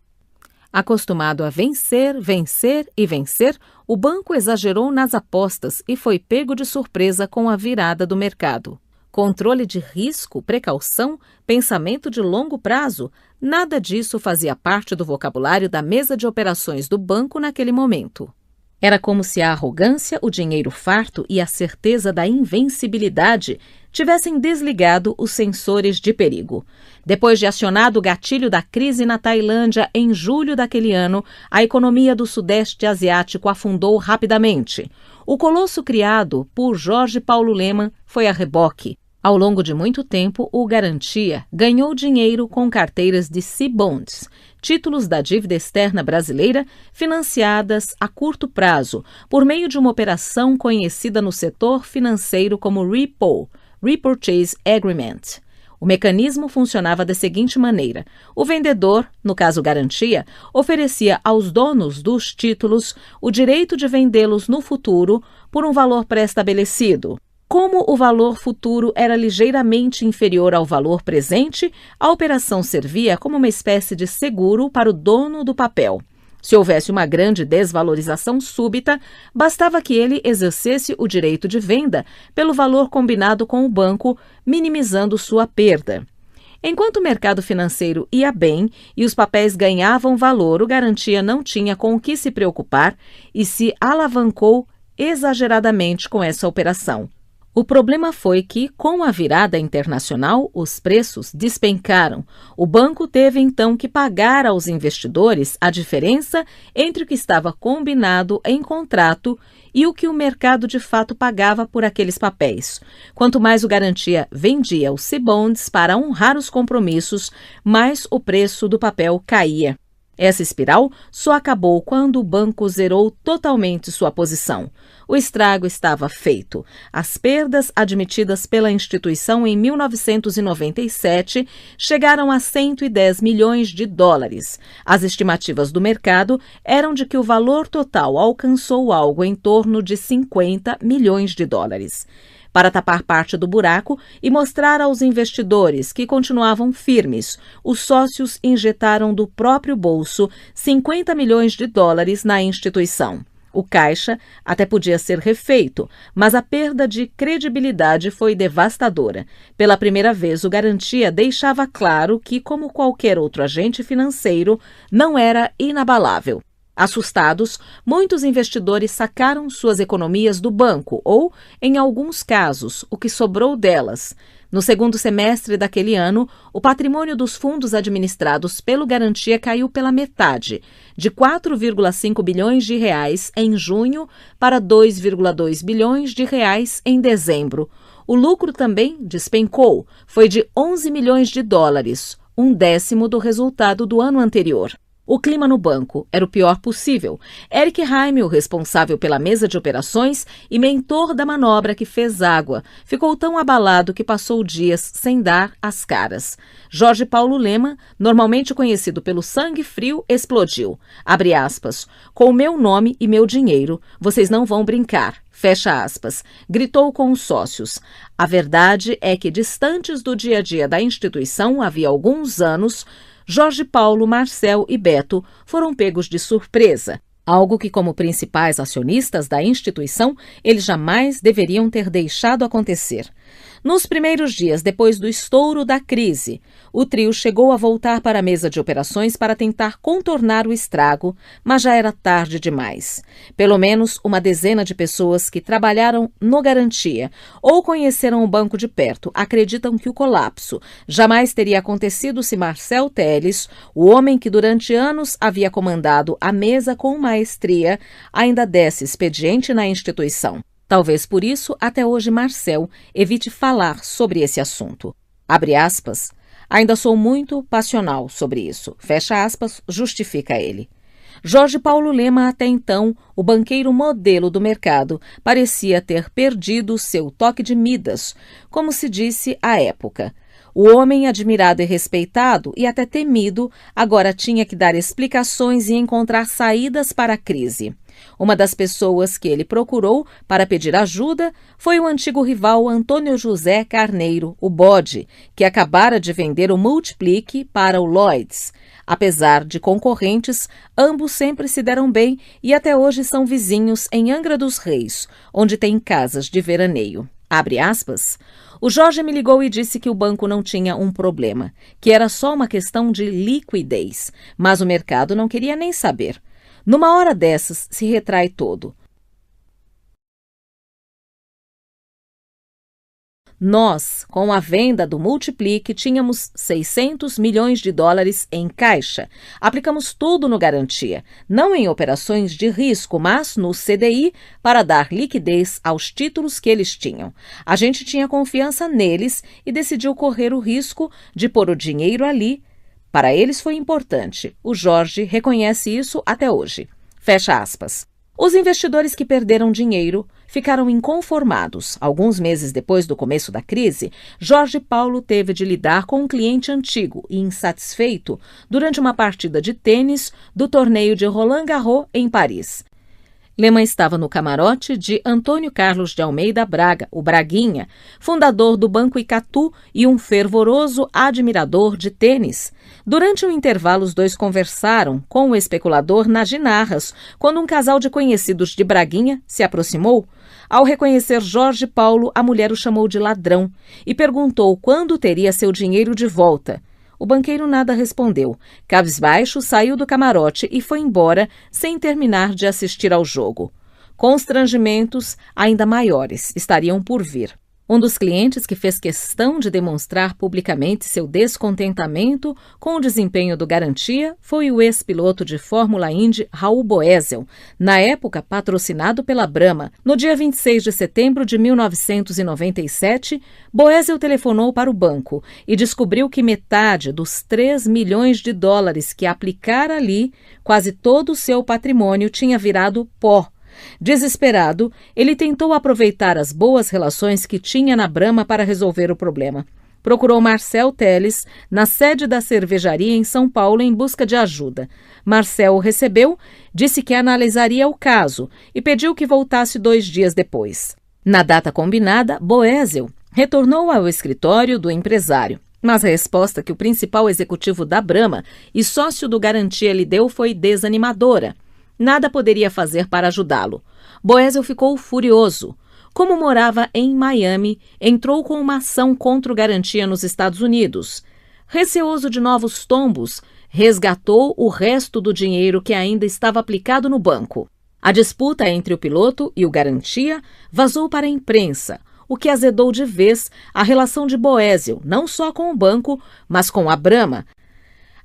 Acostumado a vencer, vencer e vencer, o banco exagerou nas apostas e foi pego de surpresa com a virada do mercado. Controle de risco, precaução, pensamento de longo prazo, nada disso fazia parte do vocabulário da mesa de operações do banco naquele momento. Era como se a arrogância, o dinheiro farto e a certeza da invencibilidade tivessem desligado os sensores de perigo. Depois de acionado o gatilho da crise na Tailândia em julho daquele ano, a economia do Sudeste Asiático afundou rapidamente. O colosso criado por Jorge Paulo Lemann foi a reboque. Ao longo de muito tempo, o Garantia ganhou dinheiro com carteiras de C-Bonds, títulos da dívida externa brasileira financiadas a curto prazo, por meio de uma operação conhecida no setor financeiro como REPO, Repurchase Agreement. O mecanismo funcionava da seguinte maneira: o vendedor, no caso Garantia, oferecia aos donos dos títulos o direito de vendê-los no futuro por um valor pré-estabelecido. Como o valor futuro era ligeiramente inferior ao valor presente, a operação servia como uma espécie de seguro para o dono do papel. Se houvesse uma grande desvalorização súbita, bastava que ele exercesse o direito de venda pelo valor combinado com o banco, minimizando sua perda. Enquanto o mercado financeiro ia bem e os papéis ganhavam valor, o Garantia não tinha com o que se preocupar e se alavancou exageradamente com essa operação. O problema foi que, com a virada internacional, os preços despencaram. O banco teve então que pagar aos investidores a diferença entre o que estava combinado em contrato e o que o mercado de fato pagava por aqueles papéis. Quanto mais o Garantia vendia os C-Bonds para honrar os compromissos, mais o preço do papel caía. Essa espiral só acabou quando o banco zerou totalmente sua posição. O estrago estava feito. As perdas admitidas pela instituição em 1997 chegaram a 110 milhões de dólares. As estimativas do mercado eram de que o valor total alcançou algo em torno de 50 milhões de dólares. Para tapar parte do buraco e mostrar aos investidores que continuavam firmes, os sócios injetaram do próprio bolso 50 milhões de dólares na instituição. O caixa até podia ser refeito, mas a perda de credibilidade foi devastadora. Pela primeira vez, o Garantia deixava claro que, como qualquer outro agente financeiro, não era inabalável. Assustados, muitos investidores sacaram suas economias do banco ou, em alguns casos, o que sobrou delas. No segundo semestre daquele ano, o patrimônio dos fundos administrados pelo Garantia caiu pela metade, de 4,5 bilhões de reais em junho para 2,2 bilhões de reais em dezembro. O lucro também despencou, foi de 11 milhões de dólares, um décimo do resultado do ano anterior. O clima no banco era o pior possível. Eric Heim, o responsável pela mesa de operações e mentor da manobra que fez água, ficou tão abalado que passou dias sem dar as caras. Jorge Paulo Lema, normalmente conhecido pelo sangue frio, explodiu. Abre aspas. Com o meu nome e meu dinheiro, vocês não vão brincar. Fecha aspas. Gritou com os sócios. A verdade é que, distantes do dia a dia da instituição, havia alguns anos, Jorge Paulo, Marcel e Beto foram pegos de surpresa, algo que, como principais acionistas da instituição, eles jamais deveriam ter deixado acontecer. Nos primeiros dias depois do estouro da crise, o trio chegou a voltar para a mesa de operações para tentar contornar o estrago, mas já era tarde demais. Pelo menos uma dezena de pessoas que trabalharam no Garantia ou conheceram o banco de perto acreditam que o colapso jamais teria acontecido se Marcel Teles, o homem que durante anos havia comandado a mesa com maestria, ainda desse expediente na instituição. Talvez por isso, até hoje, Marcel evite falar sobre esse assunto. Abre aspas, ainda sou muito passional sobre isso. Fecha aspas, justifica ele. Jorge Paulo Lema, até então, o banqueiro modelo do mercado, parecia ter perdido seu toque de Midas, como se disse à época. O homem admirado e respeitado, e até temido, agora tinha que dar explicações e encontrar saídas para a crise. Uma das pessoas que ele procurou para pedir ajuda foi o antigo rival Antônio José Carneiro, o Bode, que acabara de vender o Multiplique para o Lloyds. Apesar de concorrentes, ambos sempre se deram bem e até hoje são vizinhos em Angra dos Reis, onde tem casas de veraneio. Abre aspas. O Jorge me ligou e disse que o banco não tinha um problema, que era só uma questão de liquidez, mas o mercado não queria nem saber. Numa hora dessas, se retrai todo. Nós, com a venda do Multiplique, tínhamos 600 milhões de dólares em caixa. Aplicamos tudo no Garantia, não em operações de risco, mas no CDI para dar liquidez aos títulos que eles tinham. A gente tinha confiança neles e decidiu correr o risco de pôr o dinheiro ali. Para eles foi importante. O Jorge reconhece isso até hoje. Fecha aspas. Os investidores que perderam dinheiro ficaram inconformados. Alguns meses depois do começo da crise, Jorge Paulo teve de lidar com um cliente antigo e insatisfeito durante uma partida de tênis do torneio de Roland Garros em Paris. Lema estava no camarote de Antônio Carlos de Almeida Braga, o Braguinha, fundador do Banco Icatu e um fervoroso admirador de tênis. Durante o intervalo, os dois conversaram com o especulador nas ginarras, quando um casal de conhecidos de Braguinha se aproximou. Ao reconhecer Jorge Paulo, a mulher o chamou de ladrão e perguntou quando teria seu dinheiro de volta. O banqueiro nada respondeu. Cabisbaixo, saiu do camarote e foi embora sem terminar de assistir ao jogo. Constrangimentos ainda maiores estariam por vir. Um dos clientes que fez questão de demonstrar publicamente seu descontentamento com o desempenho do Garantia foi o ex-piloto de Fórmula Indy Raul Boesel, na época patrocinado pela Brahma. No dia 26 de setembro de 1997, Boesel telefonou para o banco e descobriu que metade dos 3 milhões de dólares que aplicara ali, quase todo o seu patrimônio, tinha virado pó. Desesperado, ele tentou aproveitar as boas relações que tinha na Brahma para resolver o problema. Procurou Marcel Teles na sede da cervejaria em São Paulo em busca de ajuda. Marcel o recebeu, disse que analisaria o caso e pediu que voltasse 2 dias depois. Na data combinada, Boesel retornou ao escritório do empresário. Mas a resposta que o principal executivo da Brahma e sócio do Garantia lhe deu foi desanimadora. Nada poderia fazer para ajudá-lo. Boesel ficou furioso. Como morava em Miami, entrou com uma ação contra o Garantia nos Estados Unidos. Receoso de novos tombos, resgatou o resto do dinheiro que ainda estava aplicado no banco. A disputa entre o piloto e o Garantia vazou para a imprensa, o que azedou de vez a relação de Boesel, não só com o banco, mas com a Brahma.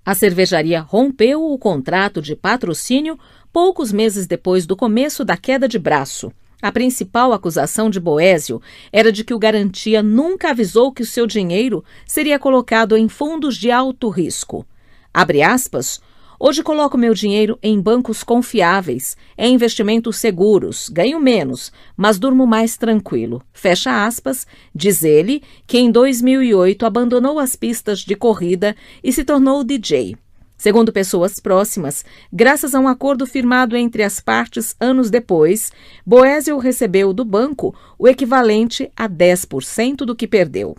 A cervejaria rompeu o contrato de patrocínio poucos meses depois do começo da queda de braço. A principal acusação de Boesel era de que o Garantia nunca avisou que o seu dinheiro seria colocado em fundos de alto risco. Abre aspas, Hoje coloco meu dinheiro em bancos confiáveis, em investimentos seguros, ganho menos, mas durmo mais tranquilo. Fecha aspas, diz ele, que em 2008 abandonou as pistas de corrida e se tornou DJ. Segundo pessoas próximas, graças a um acordo firmado entre as partes anos depois, Boesel recebeu do banco o equivalente a 10% do que perdeu.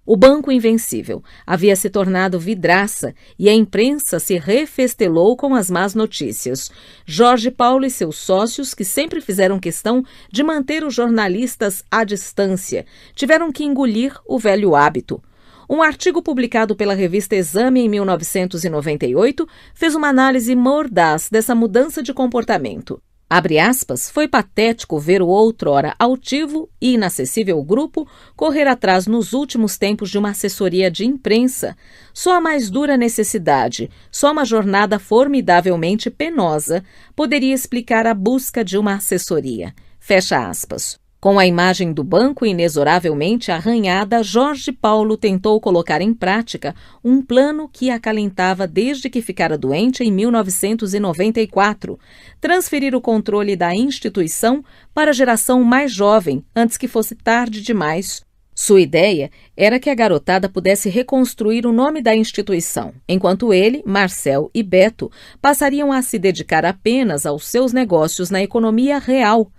O Banco Invencível havia se tornado vidraça e a imprensa se refestelou com as más notícias. Jorge Paulo e seus sócios, que sempre fizeram questão de manter os jornalistas à distância, tiveram que engolir o velho hábito. Um artigo publicado pela revista Exame em 1998 fez uma análise mordaz dessa mudança de comportamento. Abre aspas, foi patético ver o outrora altivo e inacessível grupo correr atrás nos últimos tempos de uma assessoria de imprensa. Só a mais dura necessidade, só uma jornada formidavelmente penosa poderia explicar a busca de uma assessoria. Fecha aspas. Com a imagem do banco inexoravelmente arranhada, Jorge Paulo tentou colocar em prática um plano que acalentava desde que ficara doente em 1994, transferir o controle da instituição para a geração mais jovem, antes que fosse tarde demais. Sua ideia era que a garotada pudesse reconstruir o nome da instituição, enquanto ele, Marcel e Beto passariam a se dedicar apenas aos seus negócios na economia real.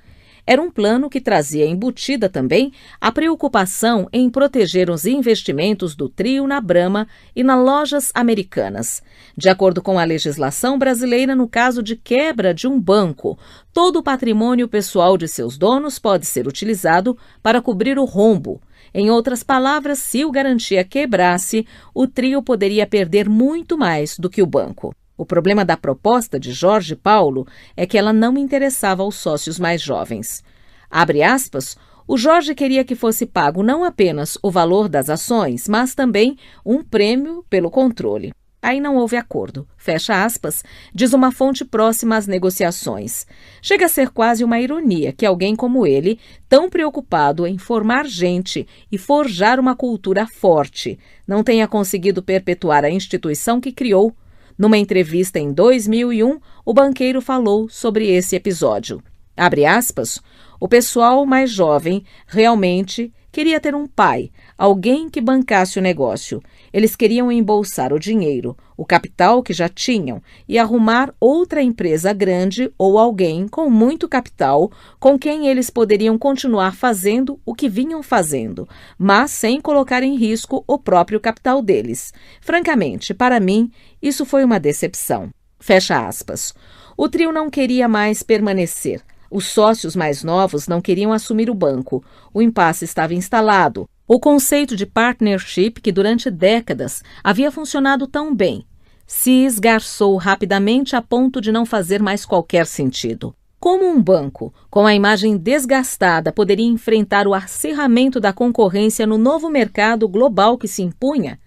Era um plano que trazia embutida também a preocupação em proteger os investimentos do trio na Brahma e nas lojas americanas. De acordo com a legislação brasileira, no caso de quebra de um banco, todo o patrimônio pessoal de seus donos pode ser utilizado para cobrir o rombo. Em outras palavras, se o Garantia quebrasse, o trio poderia perder muito mais do que o banco. O problema da proposta de Jorge Paulo é que ela não interessava aos sócios mais jovens. Abre aspas, o Jorge queria que fosse pago não apenas o valor das ações, mas também um prêmio pelo controle. Aí não houve acordo. Fecha aspas, diz uma fonte próxima às negociações. Chega a ser quase uma ironia que alguém como ele, tão preocupado em formar gente e forjar uma cultura forte, não tenha conseguido perpetuar a instituição que criou. Numa entrevista em 2001, o banqueiro falou sobre esse episódio. Abre aspas, o pessoal mais jovem realmente queria ter um pai, alguém que bancasse o negócio. Eles queriam embolsar o dinheiro, o capital que já tinham, e arrumar outra empresa grande ou alguém com muito capital com quem eles poderiam continuar fazendo o que vinham fazendo, mas sem colocar em risco o próprio capital deles. Francamente, para mim, isso foi uma decepção. Fecha aspas. O trio não queria mais permanecer. Os sócios mais novos não queriam assumir o banco. O impasse estava instalado. O conceito de partnership, que durante décadas havia funcionado tão bem, se esgarçou rapidamente a ponto de não fazer mais qualquer sentido. Como um banco, com a imagem desgastada, poderia enfrentar o acirramento da concorrência no novo mercado global que se impunha?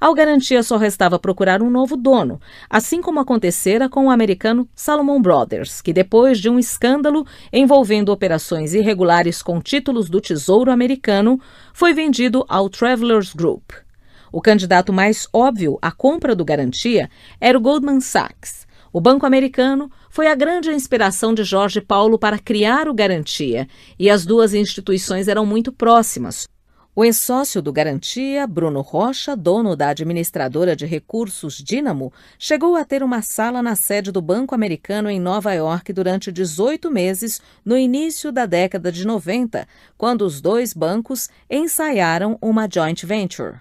Ao Garantia só restava procurar um novo dono, assim como acontecera com o americano Salomon Brothers, que depois de um escândalo envolvendo operações irregulares com títulos do Tesouro Americano, foi vendido ao Travelers Group. O candidato mais óbvio à compra do Garantia era o Goldman Sachs. O banco americano foi a grande inspiração de Jorge Paulo para criar o Garantia, e as duas instituições eram muito próximas. O ex-sócio do Garantia, Bruno Rocha, dono da administradora de recursos Dínamo, chegou a ter uma sala na sede do Banco Americano em Nova York durante 18 meses no início da década de 90, quando os dois bancos ensaiaram uma joint venture.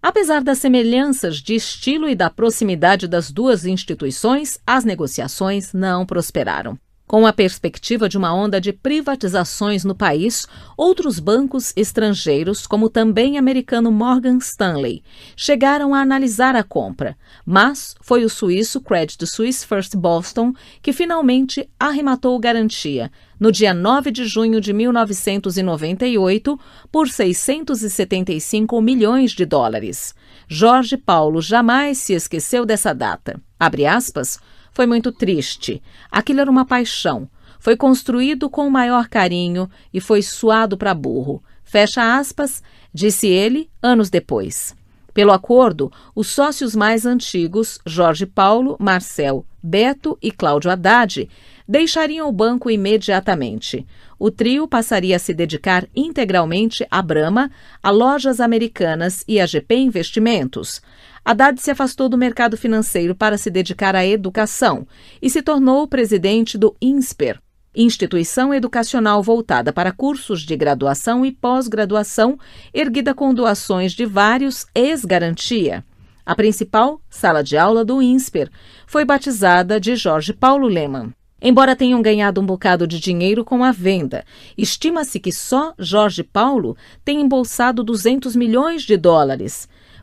Apesar das semelhanças de estilo e da proximidade das duas instituições, as negociações não prosperaram. Com a perspectiva de uma onda de privatizações no país, outros bancos estrangeiros, como o também americano Morgan Stanley, chegaram a analisar a compra, mas foi o suíço Credit Suisse First Boston que finalmente arrematou o Garantia, no dia 9 de junho de 1998, por 675 milhões de dólares. Jorge Paulo jamais se esqueceu dessa data. Abre aspas, foi muito triste. Aquilo era uma paixão. Foi construído com o maior carinho e foi suado para burro. Fecha aspas, disse ele anos depois. Pelo acordo, os sócios mais antigos, Jorge Paulo, Marcel, Beto e Cláudio Haddad, deixariam o banco imediatamente. O trio passaria a se dedicar integralmente à Brahma, a Lojas Americanas e a GP Investimentos. Haddad se afastou do mercado financeiro para se dedicar à educação e se tornou o presidente do INSPER, instituição educacional voltada para cursos de graduação e pós-graduação, erguida com doações de vários ex-garantia. A principal sala de aula do INSPER foi batizada de Jorge Paulo Lemann. Embora tenham ganhado um bocado de dinheiro com a venda, estima-se que só Jorge Paulo tem embolsado $200 milhões.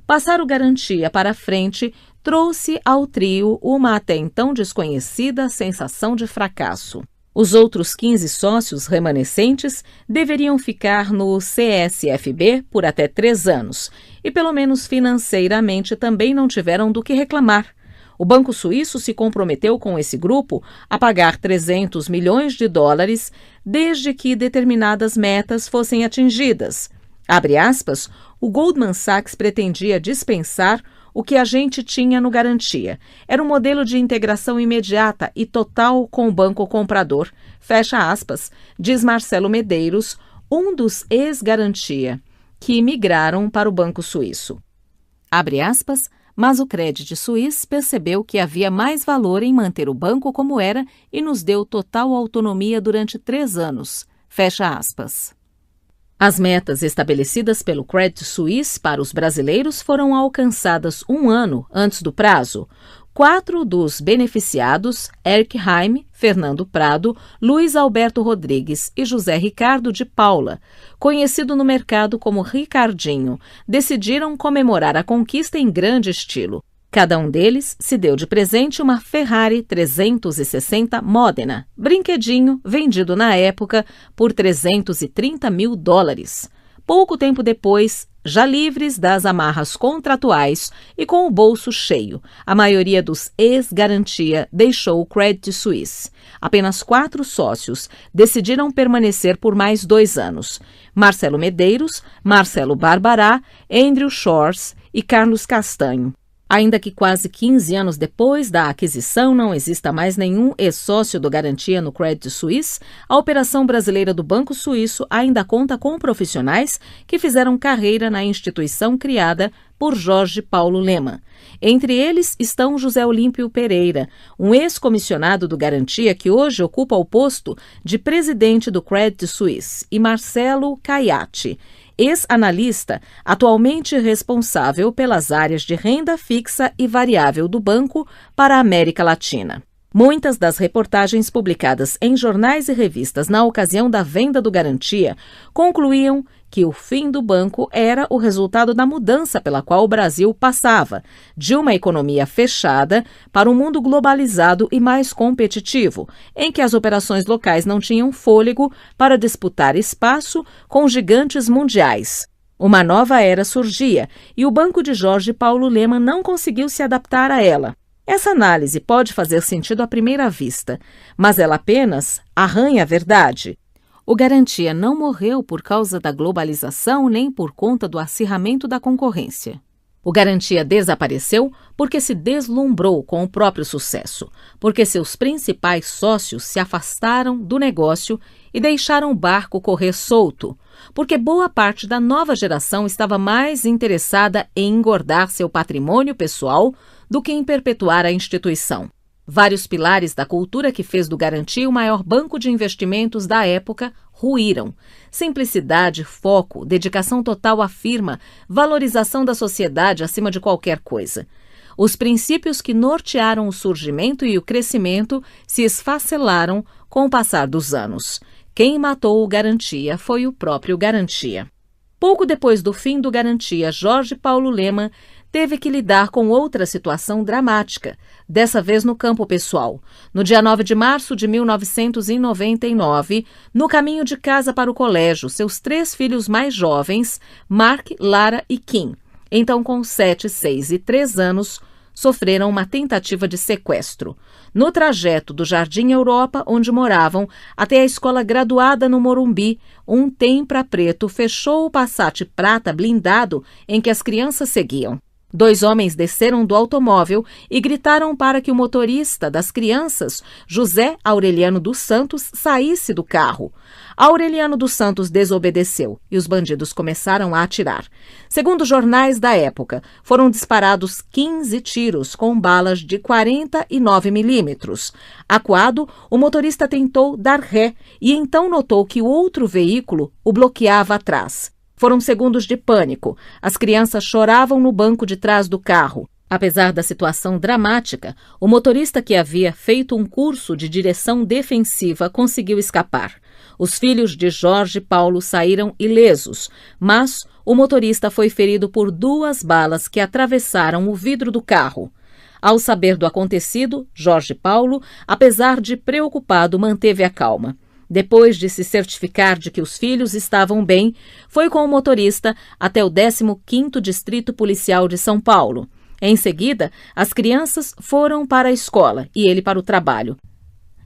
Passar o Garantia para frente trouxe ao trio uma até então desconhecida sensação de fracasso. Os outros 15 sócios remanescentes deveriam ficar no CSFB por até 3 anos e, pelo menos financeiramente, também não tiveram do que reclamar. O Banco Suíço se comprometeu com esse grupo a pagar $300 milhões desde que determinadas metas fossem atingidas. Abre aspas, o Goldman Sachs pretendia dispensar o que a gente tinha no Garantia. Era um modelo de integração imediata e total com o banco comprador, fecha aspas, diz Marcelo Medeiros, um dos ex-Garantia, que migraram para o Banco Suíço. Abre aspas, mas o Credit Suisse percebeu que havia mais valor em manter o banco como era e nos deu total autonomia durante 3 anos, fecha aspas. As metas estabelecidas pelo Credit Suisse para os brasileiros foram alcançadas 1 ano antes do prazo. 4 dos beneficiados, Eric Heim, Fernando Prado, Luiz Alberto Rodrigues e José Ricardo de Paula, conhecido no mercado como Ricardinho, decidiram comemorar a conquista em grande estilo. Cada um deles se deu de presente uma Ferrari 360 Modena, brinquedinho vendido na época por $330 mil. Pouco tempo depois, já livres das amarras contratuais e com o bolso cheio, a maioria dos ex-Garantia deixou o Credit Suisse. Apenas 4 sócios decidiram permanecer por mais 2 anos. Marcelo Medeiros, Marcelo Barbará, Andrew Shores e Carlos Castanho. Ainda que quase 15 anos depois da aquisição não exista mais nenhum ex-sócio do Garantia no Credit Suisse, a operação brasileira do Banco Suíço ainda conta com profissionais que fizeram carreira na instituição criada por Jorge Paulo Lemann. Entre eles estão José Olímpio Pereira, um ex-comissionado do Garantia que hoje ocupa o posto de presidente do Credit Suisse, e Marcelo Caiati, ex-analista, atualmente responsável pelas áreas de renda fixa e variável do banco para a América Latina. Muitas das reportagens publicadas em jornais e revistas na ocasião da venda do Garantia concluíam que o fim do banco era o resultado da mudança pela qual o Brasil passava, de uma economia fechada para um mundo globalizado e mais competitivo, em que as operações locais não tinham fôlego para disputar espaço com gigantes mundiais. Uma nova era surgia e o banco de Jorge Paulo Lemann não conseguiu se adaptar a ela. Essa análise pode fazer sentido à primeira vista, mas ela apenas arranha a verdade. O Garantia não morreu por causa da globalização nem por conta do acirramento da concorrência. O Garantia desapareceu porque se deslumbrou com o próprio sucesso, porque seus principais sócios se afastaram do negócio e deixaram o barco correr solto, porque boa parte da nova geração estava mais interessada em engordar seu patrimônio pessoal do que em perpetuar a instituição. Vários pilares da cultura que fez do Garantia o maior banco de investimentos da época ruíram. Simplicidade, foco, dedicação total à firma, valorização da sociedade acima de qualquer coisa. Os princípios que nortearam o surgimento e o crescimento se esfacelaram com o passar dos anos. Quem matou o Garantia foi o próprio Garantia. Pouco depois do fim do Garantia, Jorge Paulo Lemann teve que lidar com outra situação dramática, dessa vez no campo pessoal. No dia 9 de março de 1999, no caminho de casa para o colégio, seus 3 filhos mais jovens, Mark, Lara e Kim, então com 7, 6 e 3 anos, sofreram uma tentativa de sequestro. No trajeto do Jardim Europa, onde moravam, até a escola graduada no Morumbi, um Tempra preto fechou o Passat prata blindado em que as crianças seguiam. 2 homens desceram do automóvel e gritaram para que o motorista das crianças, José Aureliano dos Santos, saísse do carro. Aureliano dos Santos desobedeceu e os bandidos começaram a atirar. Segundo jornais da época, foram disparados 15 tiros com balas de 49 milímetros. Acuado, o motorista tentou dar ré e então notou que o outro veículo o bloqueava atrás. Foram segundos de pânico. As crianças choravam no banco de trás do carro. Apesar da situação dramática, o motorista que havia feito um curso de direção defensiva conseguiu escapar. Os filhos de Jorge Paulo saíram ilesos, mas o motorista foi ferido por 2 balas que atravessaram o vidro do carro. Ao saber do acontecido, Jorge Paulo, apesar de preocupado, manteve a calma. Depois de se certificar de que os filhos estavam bem, foi com o motorista até o 15º Distrito Policial de São Paulo. Em seguida, as crianças foram para a escola e ele para o trabalho.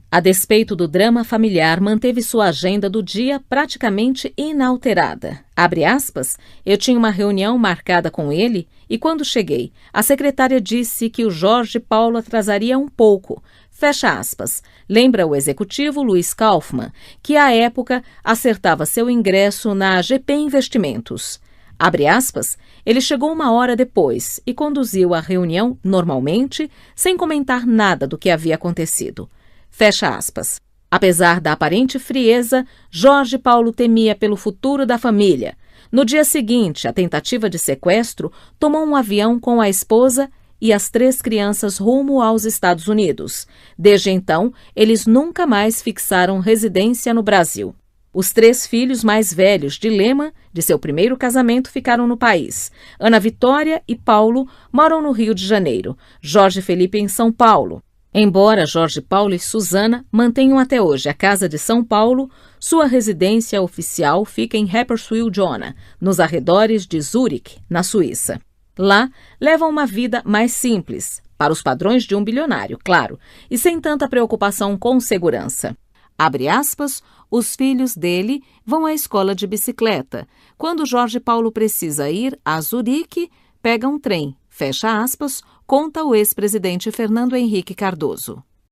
A despeito do drama familiar, manteve sua agenda do dia praticamente inalterada. Abre aspas, eu tinha uma reunião marcada com ele e quando cheguei, a secretária disse que o Jorge Paulo atrasaria um pouco. Fecha aspas. Lembra o executivo Luiz Kaufmann, que à época acertava seu ingresso na GP Investimentos. Abre aspas, ele chegou 1 hora depois e conduziu a reunião normalmente, sem comentar nada do que havia acontecido. Fecha aspas. Apesar da aparente frieza, Jorge Paulo temia pelo futuro da família. No dia seguinte, a tentativa de sequestro tomou um avião com a esposa e as 3 crianças rumo aos Estados Unidos. Desde então, eles nunca mais fixaram residência no Brasil. Os 3 filhos mais velhos de Lema, de seu primeiro casamento, ficaram no país. Ana Vitória e Paulo moram no Rio de Janeiro. Jorge Felipe em São Paulo. Embora Jorge Paulo e Suzana mantenham até hoje a Casa de São Paulo, sua residência oficial fica em Rapperswil-Jona, nos arredores de Zurique, na Suíça. Lá, levam uma vida mais simples, para os padrões de um bilionário, claro, e sem tanta preocupação com segurança. Abre aspas, os filhos dele vão à escola de bicicleta. Quando Jorge Paulo precisa ir a Zurique, pega um trem. Fecha aspas, conta o ex-presidente Fernando Henrique Cardoso.